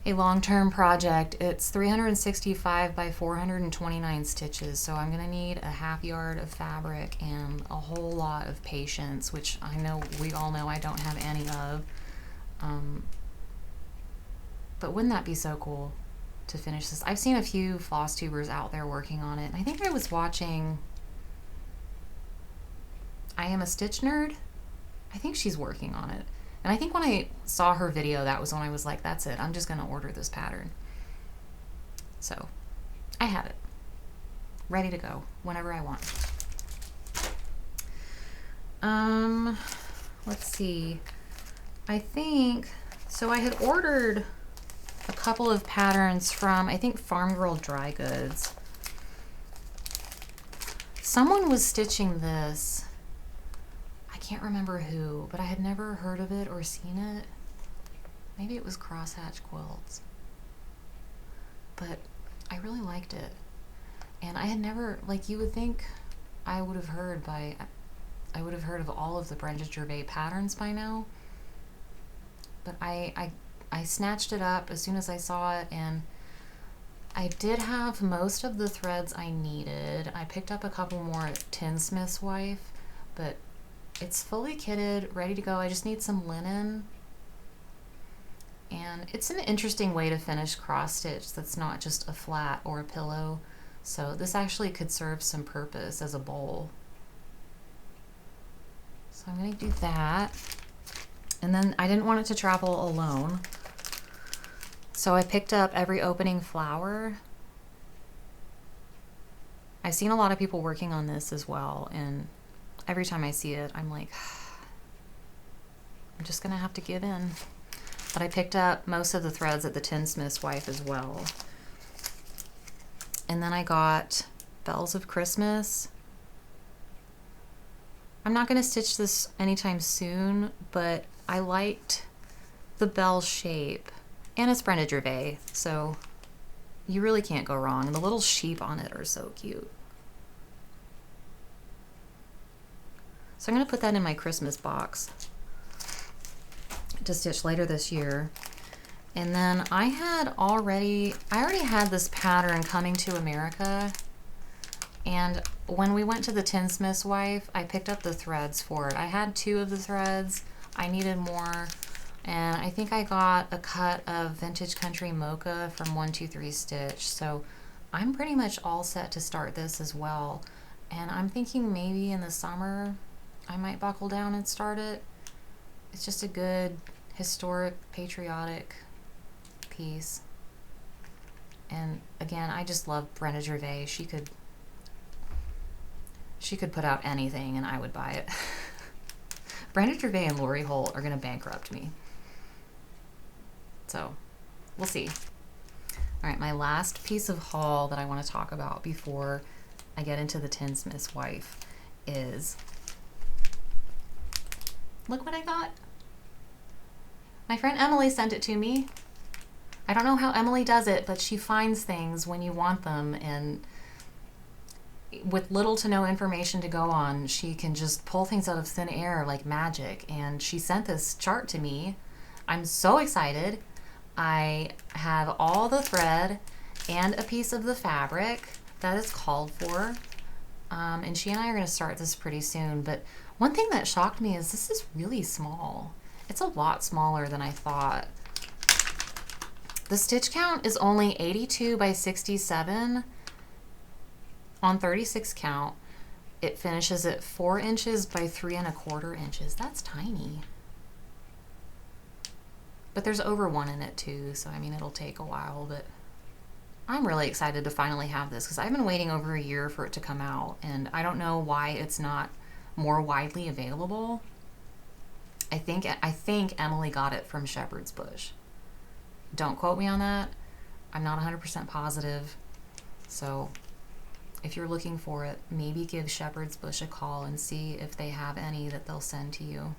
Speaker 1: a long-term project. It's 365 by 429 stitches, so I'm gonna need a half yard of fabric and a whole lot of patience, which I know we all know I don't have any of. But wouldn't that be so cool to finish this? I've seen a few floss tubers out there working on it, and I think I was watching I Am a Stitch Nerd. I think she's working on it. And I think when I saw her video, that was when I was like, that's it, I'm just gonna order this pattern. So I have it ready to go whenever I want. Let's see. I think, so I had ordered a couple of patterns from, I think, Farm Girl Dry Goods. Someone was stitching this. I can't remember who, but I had never heard of it or seen it. Maybe it was Crosshatch Quilts. But I really liked it. And I had never, like, you would think I would have heard of all of the Brenda Gervais patterns by now. But I snatched it up as soon as I saw it, and I did have most of the threads I needed. I picked up a couple more at Tinsmith's Wife, but it's fully kitted, ready to go. I just need some linen. And it's an interesting way to finish cross stitch that's not just a flat or a pillow. So this actually could serve some purpose as a bowl. So I'm gonna do that. And then I didn't want it to travel alone. So I picked up Every Opening Flower. I've seen a lot of people working on this as well, and every time I see it, I'm like, I'm just gonna have to give in. But I picked up most of the threads at the Tinsmith's Wife as well. And then I got Bells of Christmas. I'm not gonna stitch this anytime soon, but I liked the bell shape. And it's Brenda Gervais, so You really can't go wrong. And the little sheep on it are so cute. So I'm going to put that in my Christmas box to stitch later this year. And then I already had this pattern Coming to America. And when we went to the Tinsmith's Wife, I picked up the threads for it. I had 2 of the threads. I needed more. And I think I got a cut of Vintage Country Mocha from 123 Stitch. So I'm pretty much all set to start this as well. And I'm thinking maybe in the summer I might buckle down and start it. It's just a good, historic, patriotic piece. And again, I just love Brenda Gervais. She could put out anything and I would buy it. Brenda Gervais and Lori Holt are going to bankrupt me. So, we'll see. All right, my last piece of haul that I want to talk about before I get into the Tinsmith's Wife is, look what I got. My friend Emily sent it to me. I don't know how Emily does it, but she finds things when you want them, and with little to no information to go on, she can just pull things out of thin air like magic. And she sent this chart to me. I'm so excited. I have all the thread and a piece of the fabric that is called for. And she and I are going to start this pretty soon. But one thing that shocked me is this is really small. It's a lot smaller than I thought. The stitch count is only 82 by 67 on 36 count. It finishes at 4 inches by 3 1/4 inches. That's tiny. But there's over 1 in it too, so I mean it'll take a while, but I'm really excited to finally have this because I've been waiting over a year for it to come out, and I don't know why it's not more widely available. I think Emily got it from Shepherd's Bush. Don't quote me on that. I'm not 100% positive. So if you're looking for it, maybe give Shepherd's Bush a call and see if they have any that they'll send to you.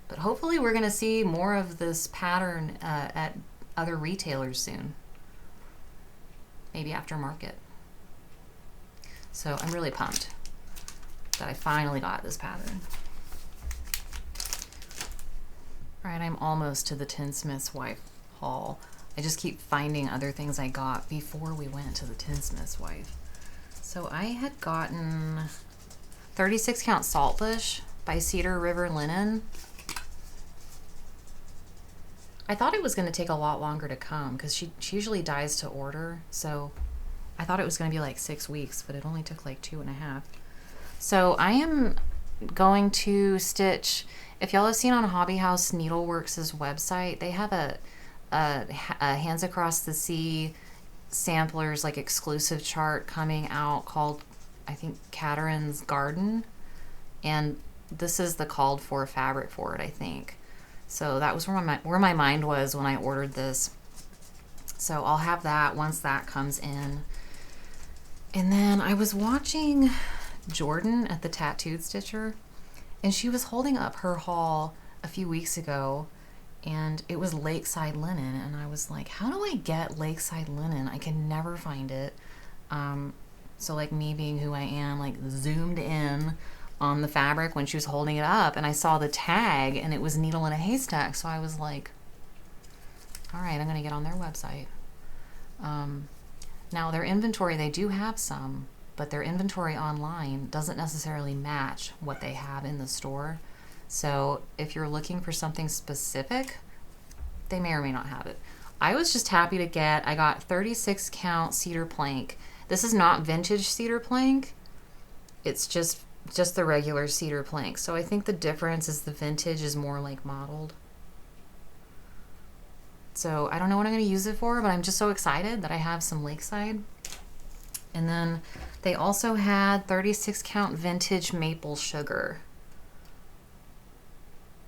Speaker 1: But hopefully we're going to see more of this pattern at other retailers soon. Maybe aftermarket. So I'm really pumped that I finally got this pattern. All right, I'm almost to the Tinsmith's Wife haul. I just keep finding other things I got before we went to the Tinsmith's Wife. So I had gotten 36 count Saltbush by Cedar River Linen. I thought it was going to take a lot longer to come because she usually dies to order. So I thought it was going to be like 6 weeks, but it only took like 2.5. So I am going to stitch, if y'all have seen on Hobby House Needleworks' website, they have a Hands Across the Sea samplers like exclusive chart coming out called, I think, Caterin's Garden, and this is the called for fabric for it, I think. So that was where my mind was when I ordered this. So I'll have that once that comes in. And then I was watching Jordan at the Tattooed Stitcher, and she was holding up her haul a few weeks ago, and it was Lakeside linen, and I was like, how do I get Lakeside linen? I can never find it. So like me being who I am, like zoomed in on the fabric when she was holding it up, and I saw the tag and it was Needle in a Haystack, so I was like, all right, I'm gonna get on their website. Now their inventory, they do have some, but their inventory online doesn't necessarily match what they have in the store. So if you're looking for something specific, they may or may not have it. I was just happy to get, I got 36 count cedar plank. This is not vintage cedar plank. It's just the regular cedar plank. So I think the difference is the vintage is more like mottled. So I don't know what I'm going to use it for, but I'm just so excited that I have some Lakeside. And then they also had 36 count vintage maple sugar.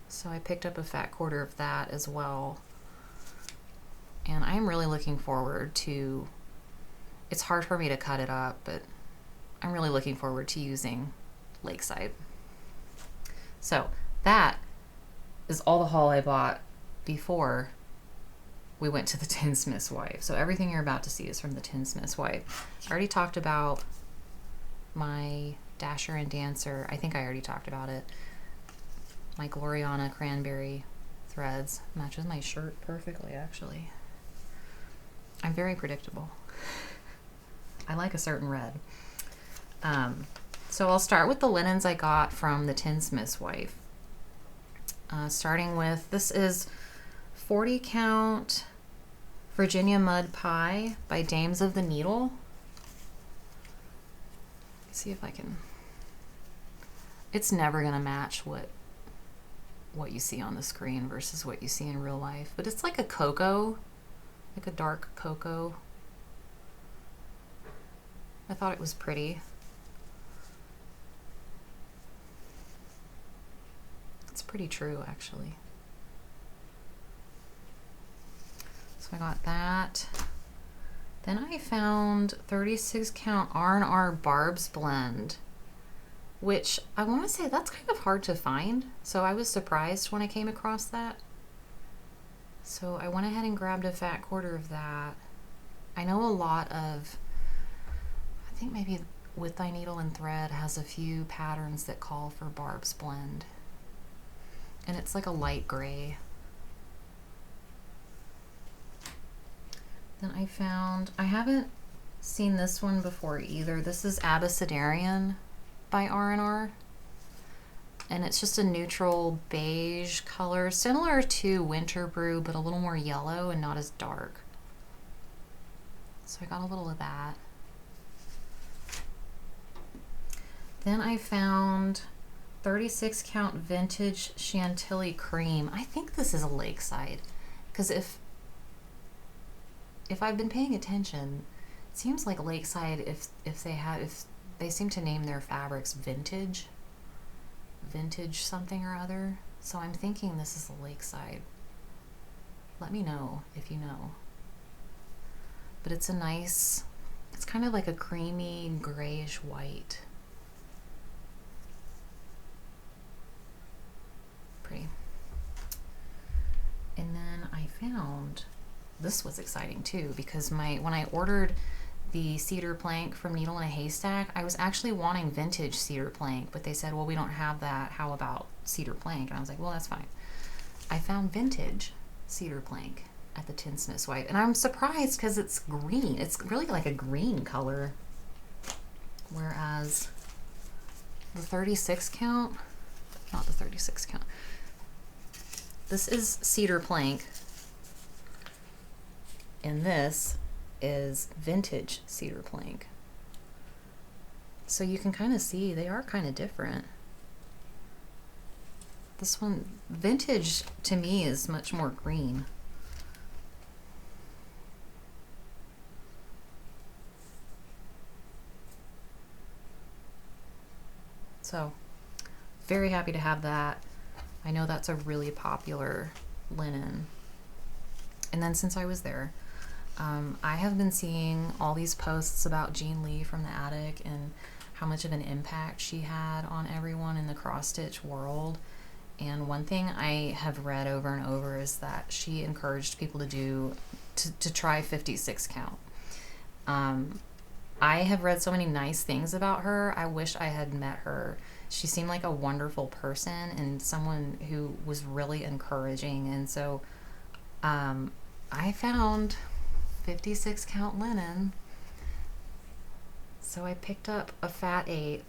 Speaker 1: So I picked up a fat quarter of that as well. And I'm really looking forward to, it's hard for me to cut it up, but I'm really looking forward to using Lakeside. So that is all the haul I bought before we went to the Tinsmith's Wife. So everything you're about to see is from the Tinsmith's Wife. I already talked about my Dasher and Dancer. I think I already talked about it. My Gloriana cranberry threads. Matches my shirt perfectly, actually. I'm very predictable. I like a certain red. So I'll start with the linens I got from the Tinsmith's Wife. Starting with, this is 40 count Virginia Mud Pie by Dames of the Needle. Let's see if I can. It's never gonna match what you see on the screen versus what you see in real life, but it's like a cocoa, like a dark cocoa. I thought it was pretty. It's pretty true, actually. So I got that. Then I found 36 count R&R Barb's blend, which I want to say that's kind of hard to find. So I was surprised when I came across that. So I went ahead and grabbed a fat quarter of that. I know a lot of, I think maybe With Thy Needle and Thread has a few patterns that call for Barb's blend. And it's like a light gray. Then I found, I haven't seen this one before either. This is Abecedarian by R&R. And it's just a neutral beige color, similar to Winter Brew, but a little more yellow and not as dark. So I got a little of that. Then I found 36 count vintage Chantilly cream. I think this is a Lakeside, because if I've been paying attention, it seems like Lakeside, if they seem to name their fabrics vintage something or other. So I'm thinking this is a Lakeside. Let me know if you know. But it's a nice, it's kind of like a creamy grayish white. Pretty. And then I found, this was exciting too, because when I ordered the cedar plank from Needle in a Haystack, I was actually wanting vintage cedar plank, but they said, well, we don't have that. How about cedar plank? And I was like, well, that's fine. I found vintage cedar plank at the Tinsmith's Wife, and I'm surprised because it's green. It's really like a green color, whereas the 36 count, not the 36 count, this is cedar plank, and this is vintage cedar plank. So you can kind of see they are kind of different. This one, vintage to me, is much more green. So very happy to have that. I know that's a really popular linen. And then since I was there, I have been seeing all these posts about Jean Lee from the Attic and how much of an impact she had on everyone in the cross-stitch world. And one thing I have read over and over is that she encouraged people to try 56 count. I have read so many nice things about her. I wish I had met her. She seemed like a wonderful person and someone who was really encouraging. And so I found 56 count linen. So I picked up a fat eighth,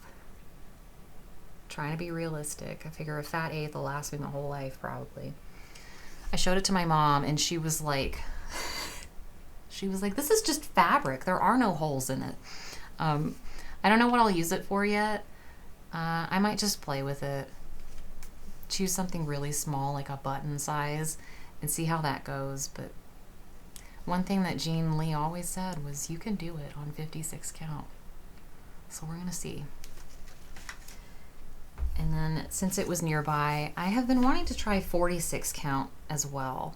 Speaker 1: trying to be realistic. I figure a fat eighth will last me my whole life probably. I showed it to my mom and she was like, this is just fabric. There are no holes in it. I don't know what I'll use it for yet. I might just play with it. Choose something really small, like a button size, and see how that goes. But one thing that Jean Lee always said was, you can do it on 56 count. So we're gonna see. And then since it was nearby, I have been wanting to try 46 count as well.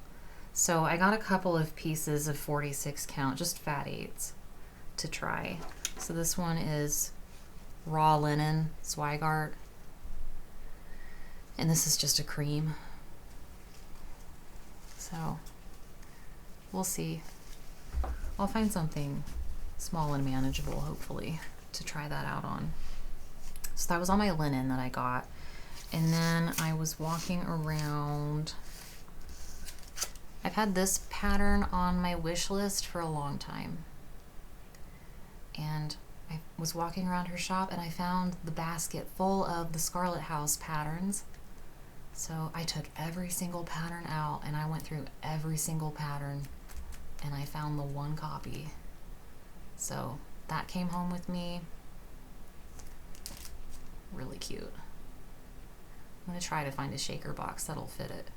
Speaker 1: So I got a couple of pieces of 46 count, just fat eighths, to try. So this one is raw linen, Zweigart. And this is just a cream. So we'll see. I'll find something small and manageable, hopefully, to try that out on. So that was all my linen that I got. And then I was walking around. I've had this pattern on my wish list for a long time. And I was walking around her shop and I found the basket full of the Scarlet House patterns. So I took every single pattern out and I went through every single pattern and I found the one copy. So that came home with me. Really cute. I'm gonna try to find a shaker box that'll fit it.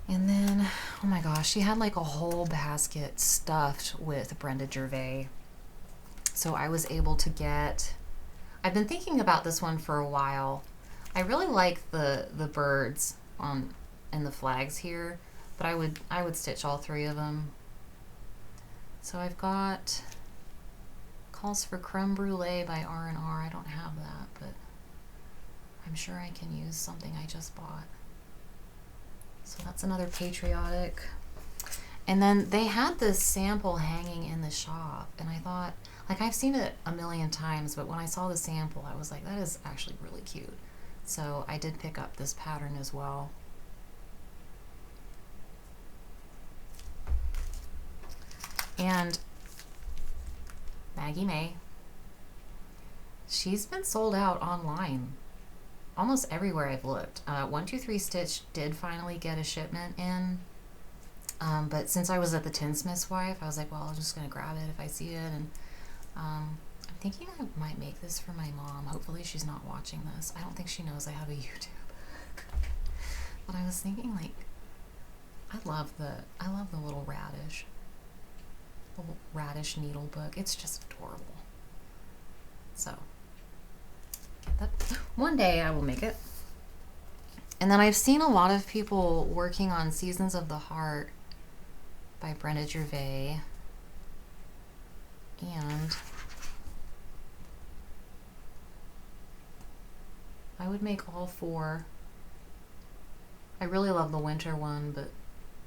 Speaker 1: And then, oh my gosh, she had like a whole basket stuffed with Brenda Gervais. So I was able to get, I've been thinking about this one for a while. I really like the birds on and the flags here, but I would stitch all three of them. So I've got Calls for Creme Brulee by R&R. I don't have that, but I'm sure I can use something I just bought. So that's another patriotic. And then they had this sample hanging in the shop, and I thought, like, I've seen it a million times, but when I saw the sample, I was like, that is actually really cute. So I did pick up this pattern as well. And Maggie May, she's been sold out online almost everywhere I've looked. 123 Stitch did finally get a shipment in, but since I was at the Tinsmith's Wife, I was like, well, I'm just gonna grab it if I see it. And I'm thinking I might make this for my mom. Hopefully she's not watching this. I don't think she knows I have a YouTube. But I was thinking, like, I love the little radish needle book. It's just adorable. So that one day I will make it. And then I've seen a lot of people working on Seasons of the Heart by Brenda Gervais. And I would make all four. I really love the winter one, but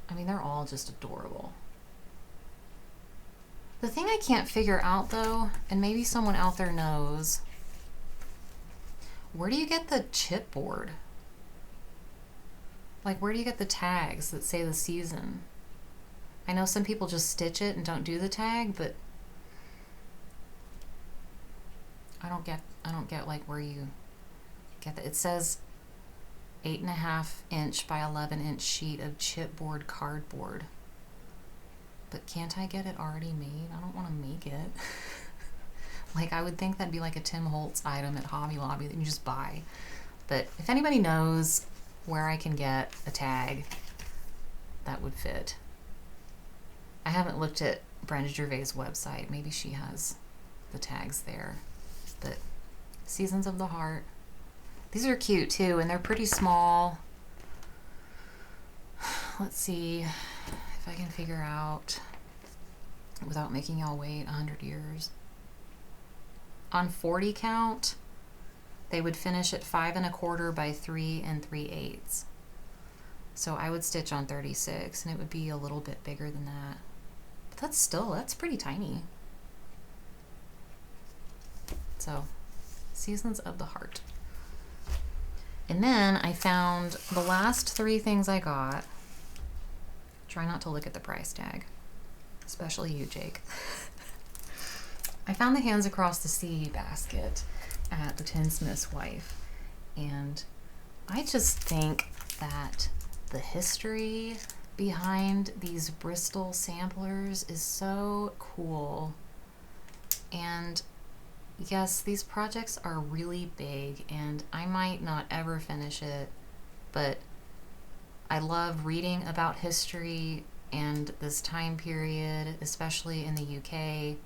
Speaker 1: I mean, they're all just adorable. The thing I can't figure out though, and maybe someone out there knows, where do you get the chipboard? Like, where do you get the tags that say the season? I know some people just stitch it and don't do the tag, but I don't get like where you get that. It says 8.5 inch by 11 inch sheet of chipboard cardboard. But can't I get it already made? I don't want to make it. Like, I would think that'd be like a Tim Holtz item at Hobby Lobby that you just buy. But if anybody knows where I can get a tag that would fit. I haven't looked at Brenda Gervais' website. Maybe she has the tags there. But Seasons of the Heart. These are cute too, and they're pretty small. Let's see if I can figure out without making y'all wait 100 years. On 40 count, they would finish at 5 1/4 by 3 3/8. So I would stitch on 36 and it would be a little bit bigger than that. But that's pretty tiny. So, Seasons of the Heart. And then I found the last 3 things I got. Try not to look at the price tag, especially you, Jake. I found the Hands Across the Sea basket at the Tinsmith's Wife, and I just think that the history behind these Bristol samplers is so cool. And yes, these projects are really big, and I might not ever finish it, but I love reading about history and this time period, especially in the UK.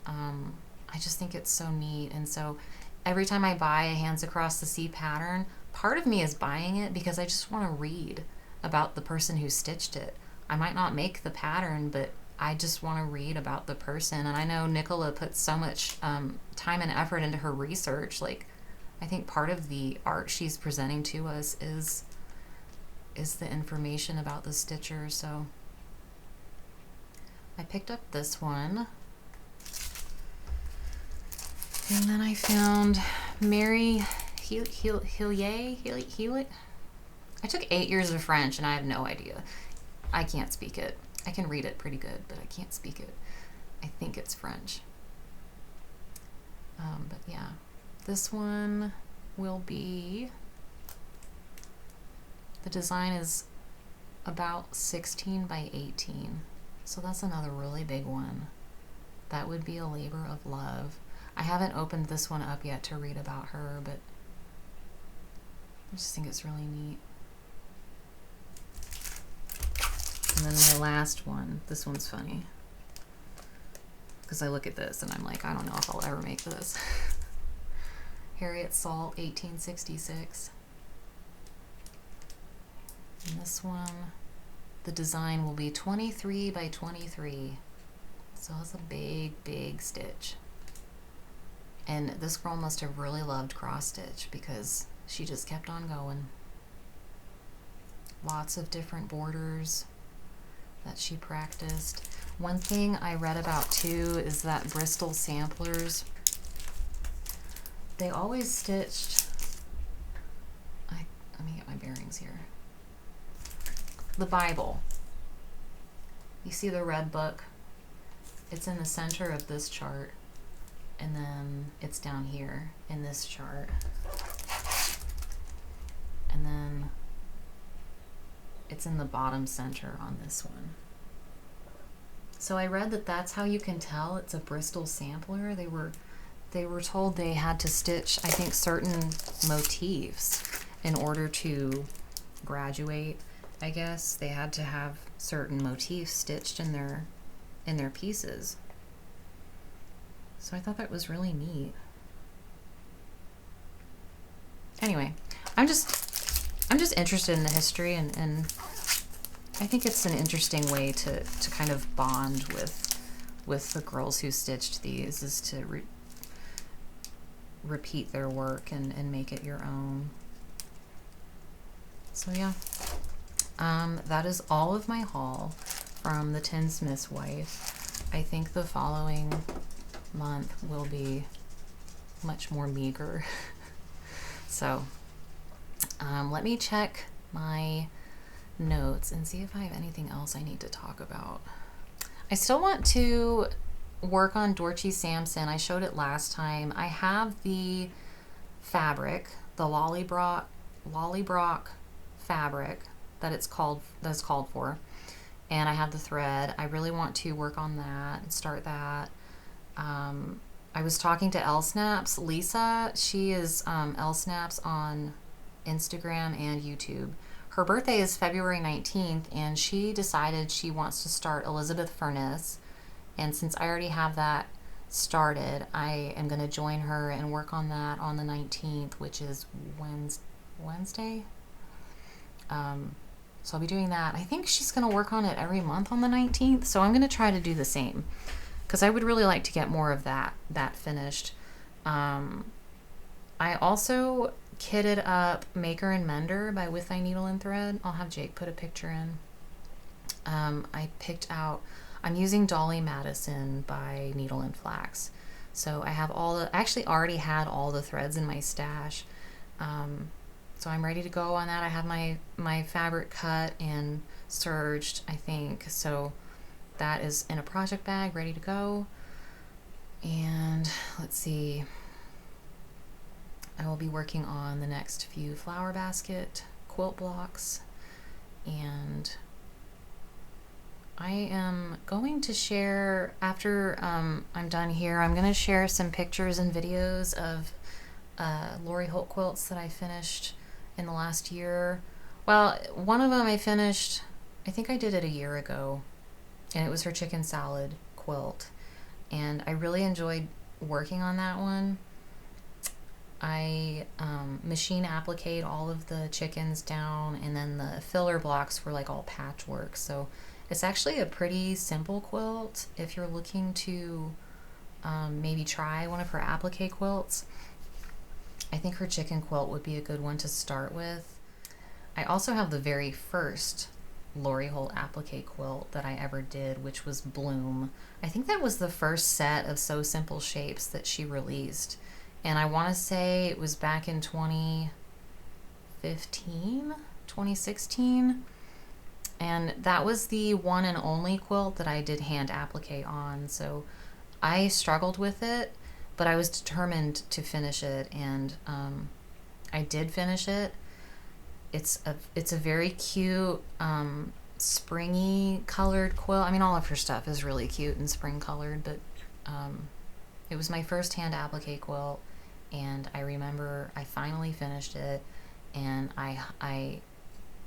Speaker 1: I just think it's so neat. And so every time I buy a Hands Across the Sea pattern, part of me is buying it because I just want to read about the person who stitched it. I might not make the pattern, but I just want to read about the person. And I know Nicola puts so much time and effort into her research. Like, I think part of the art she's presenting to us is is the information about the stitcher. So I picked up this one, and then I found Mary Hillier. I took 8 years of French and I have no idea. I can't speak it. I can read it pretty good, but I can't speak it. I think it's French. But yeah, this one will be, the design is about 16 by 18. So that's another really big one. That would be a labor of love. I haven't opened this one up yet to read about her, but I just think it's really neat. And then my last one, this one's funny, because I look at this and I'm like, I don't know if I'll ever make this. Harriet Salt, 1866. And this one, the design will be 23 by 23. So it's a big, big stitch. And this girl must have really loved cross stitch because she just kept on going. Lots of different borders that she practiced. One thing I read about too is that Bristol samplers, they always stitched, let me get my bearings here. The Bible. You see the red book? It's in the center of this chart, and then it's down here in this chart. And then it's in the bottom center on this one. So I read that that's how you can tell it's a Bristol sampler. They were told they had to stitch, I think, certain motifs in order to graduate. I guess they had to have certain motifs stitched in their pieces. So I thought that was really neat. Anyway, I'm just interested in the history, and I think it's an interesting way to kind of bond with the girls who stitched these, is to repeat their work and make it your own. So yeah, that is all of my haul from the Tinsmith's Wife. I think the following month will be much more meager. So let me check my notes and see if I have anything else I need to talk about. I still want to work on Dorothy Sampson. I showed it last time. I have the fabric, the Lollybrock fabric that's called for, and I have the thread. I really want to work on that and start that. I was talking to L-Snaps. Lisa, she is L-Snaps on Instagram and YouTube. Her birthday is February 19th, and she decided she wants to start Elizabeth Furnace. And since I already have that started, I am going to join her and work on that on the 19th, which is Wednesday. So I'll be doing that. I think she's going to work on it every month on the 19th, so I'm going to try to do the same, because I would really like to get more of that finished. I also kitted up Maker and Mender by With Thy Needle and Thread. I'll have Jake put a picture in. I picked out, I'm using Dolly Madison by Needle and Flax. So I have I actually already had all the threads in my stash. So I'm ready to go on that. I have my fabric cut and serged, I think. So that is in a project bag, ready to go. And let's see. I will be working on the next few flower basket quilt blocks, and I am going to share, after I'm done here, I'm going to share some pictures and videos of Lori Holt quilts that I finished in the last year. Well, one of them I finished, I think I did it a year ago, and it was her chicken salad quilt, and I really enjoyed working on that one. I machine appliqued all of the chickens down, and then the filler blocks were like all patchwork. So it's actually a pretty simple quilt if you're looking to maybe try one of her applique quilts. I think her chicken quilt would be a good one to start with. I also have the very first Lori Holt applique quilt that I ever did, which was Bloom. I think that was the first set of So Simple shapes that she released. And I want to say it was back in 2015, 2016. And that was the one and only quilt that I did hand applique on. So I struggled with it, but I was determined to finish it, and I did finish it. It's a very cute springy colored quilt. I mean, all of her stuff is really cute and spring colored, but it was my first hand applique quilt, and I remember I finally finished it, and I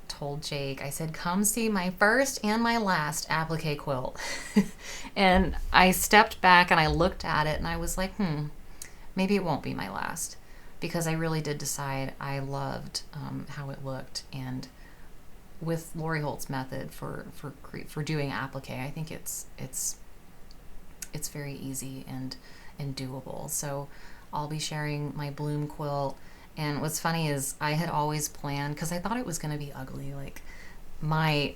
Speaker 1: told Jake, I said, come see my first and my last applique quilt. And I stepped back and I looked at it and I was like, maybe it won't be my last, because I really did decide I loved how it looked. And with Lori Holt's method for doing applique, I think it's very easy and doable. So I'll be sharing my Bloom quilt. And what's funny is I had always planned, because I thought it was going to be ugly, like my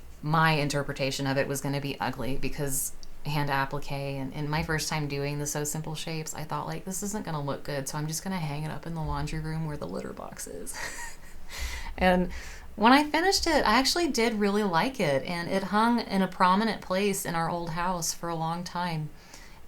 Speaker 1: interpretation of it was going to be ugly because hand applique, and my first time doing the So Simple shapes, I thought, like, this isn't going to look good, so I'm just going to hang it up in the laundry room where the litter box is. And when I finished it, I actually did really like it, and it hung in a prominent place in our old house for a long time.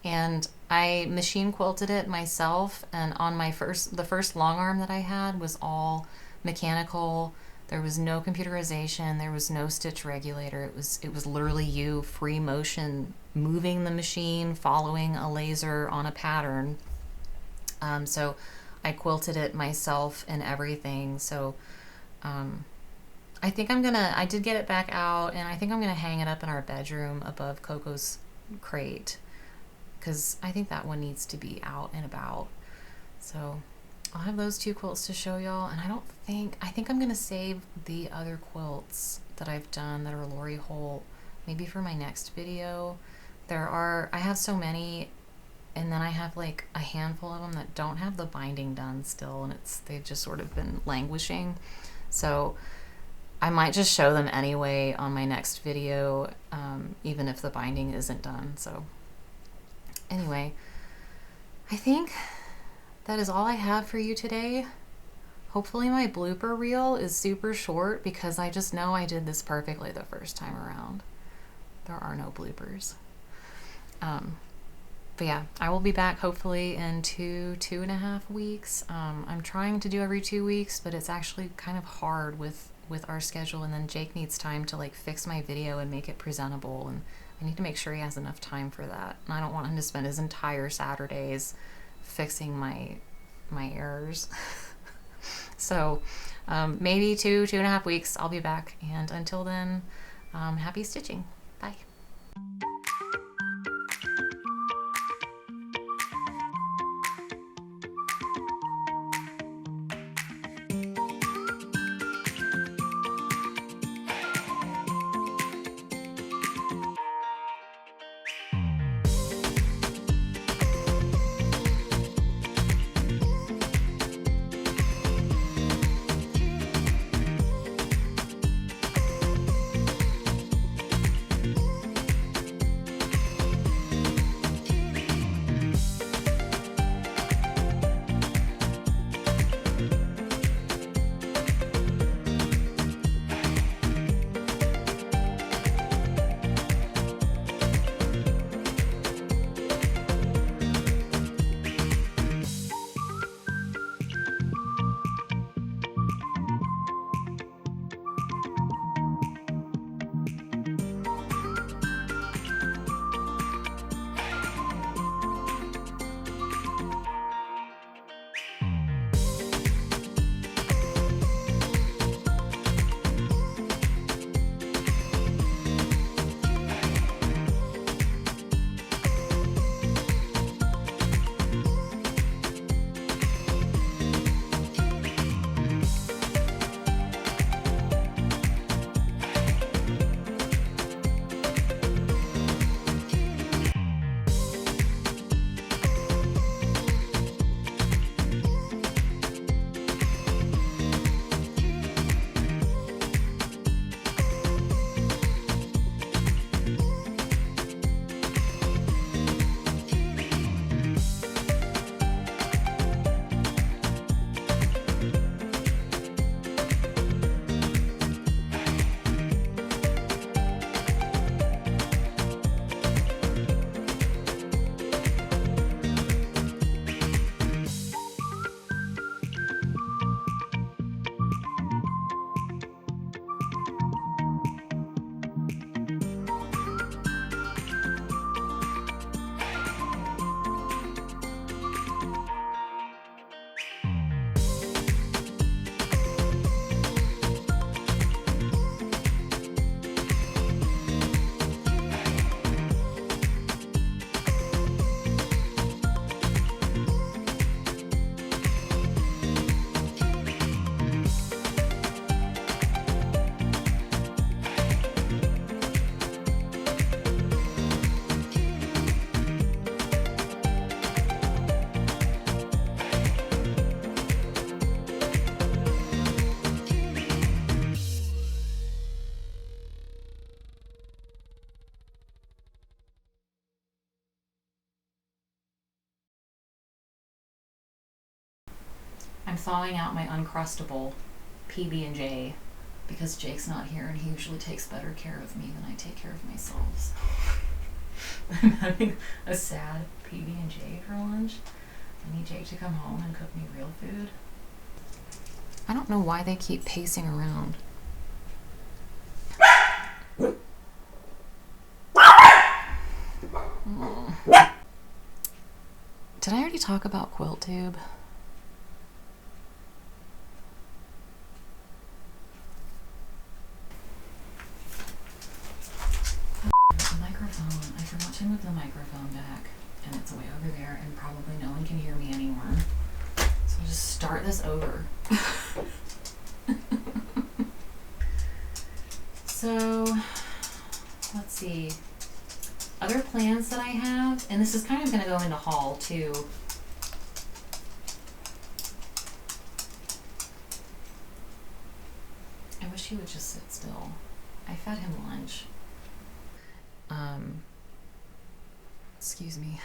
Speaker 1: And I machine quilted it myself, and on the first long arm that I had was all mechanical. There was no computerization, there was no stitch regulator. It was literally you free motion moving the machine, following a laser on a pattern. So I quilted it myself and everything. So I think I did get it back out, and I think I'm gonna hang it up in our bedroom above Coco's crate, because I think that one needs to be out and about. So I'll have those two quilts to show y'all, and I think I'm gonna save the other quilts that I've done that are Lori Holt maybe for my next video. I have so many, and then I have like a handful of them that don't have the binding done still, and they've just sort of been languishing. So I might just show them anyway on my next video, even if the binding isn't done. So anyway, I think that is all I have for you today. Hopefully my blooper reel is super short, because I just know I did this perfectly the first time around. There are no bloopers. But yeah, I will be back hopefully in 2.5 weeks. I'm trying to do every 2 weeks, but it's actually kind of hard with our schedule, and then Jake needs time to like fix my video and make it presentable, and I need to make sure he has enough time for that. And I don't want him to spend his entire Saturdays fixing my errors. So maybe 2.5 weeks I'll be back, and until then, happy stitching. Bye. I'm thawing out my Uncrustable PB&J because Jake's not here and he usually takes better care of me than I take care of myself. So I'm having a sad PB&J for lunch. I need Jake to come home and cook me real food. I don't know why they keep pacing around. Did I already talk about QuiltTube? The microphone. I forgot to move the microphone back, and it's way over there, and probably no one can hear me anymore. So I'll just start this over. So, let's see. Other plans that I have, and this is kind of going to go into haul too. I wish he would just sit still. I fed him lunch. Excuse me.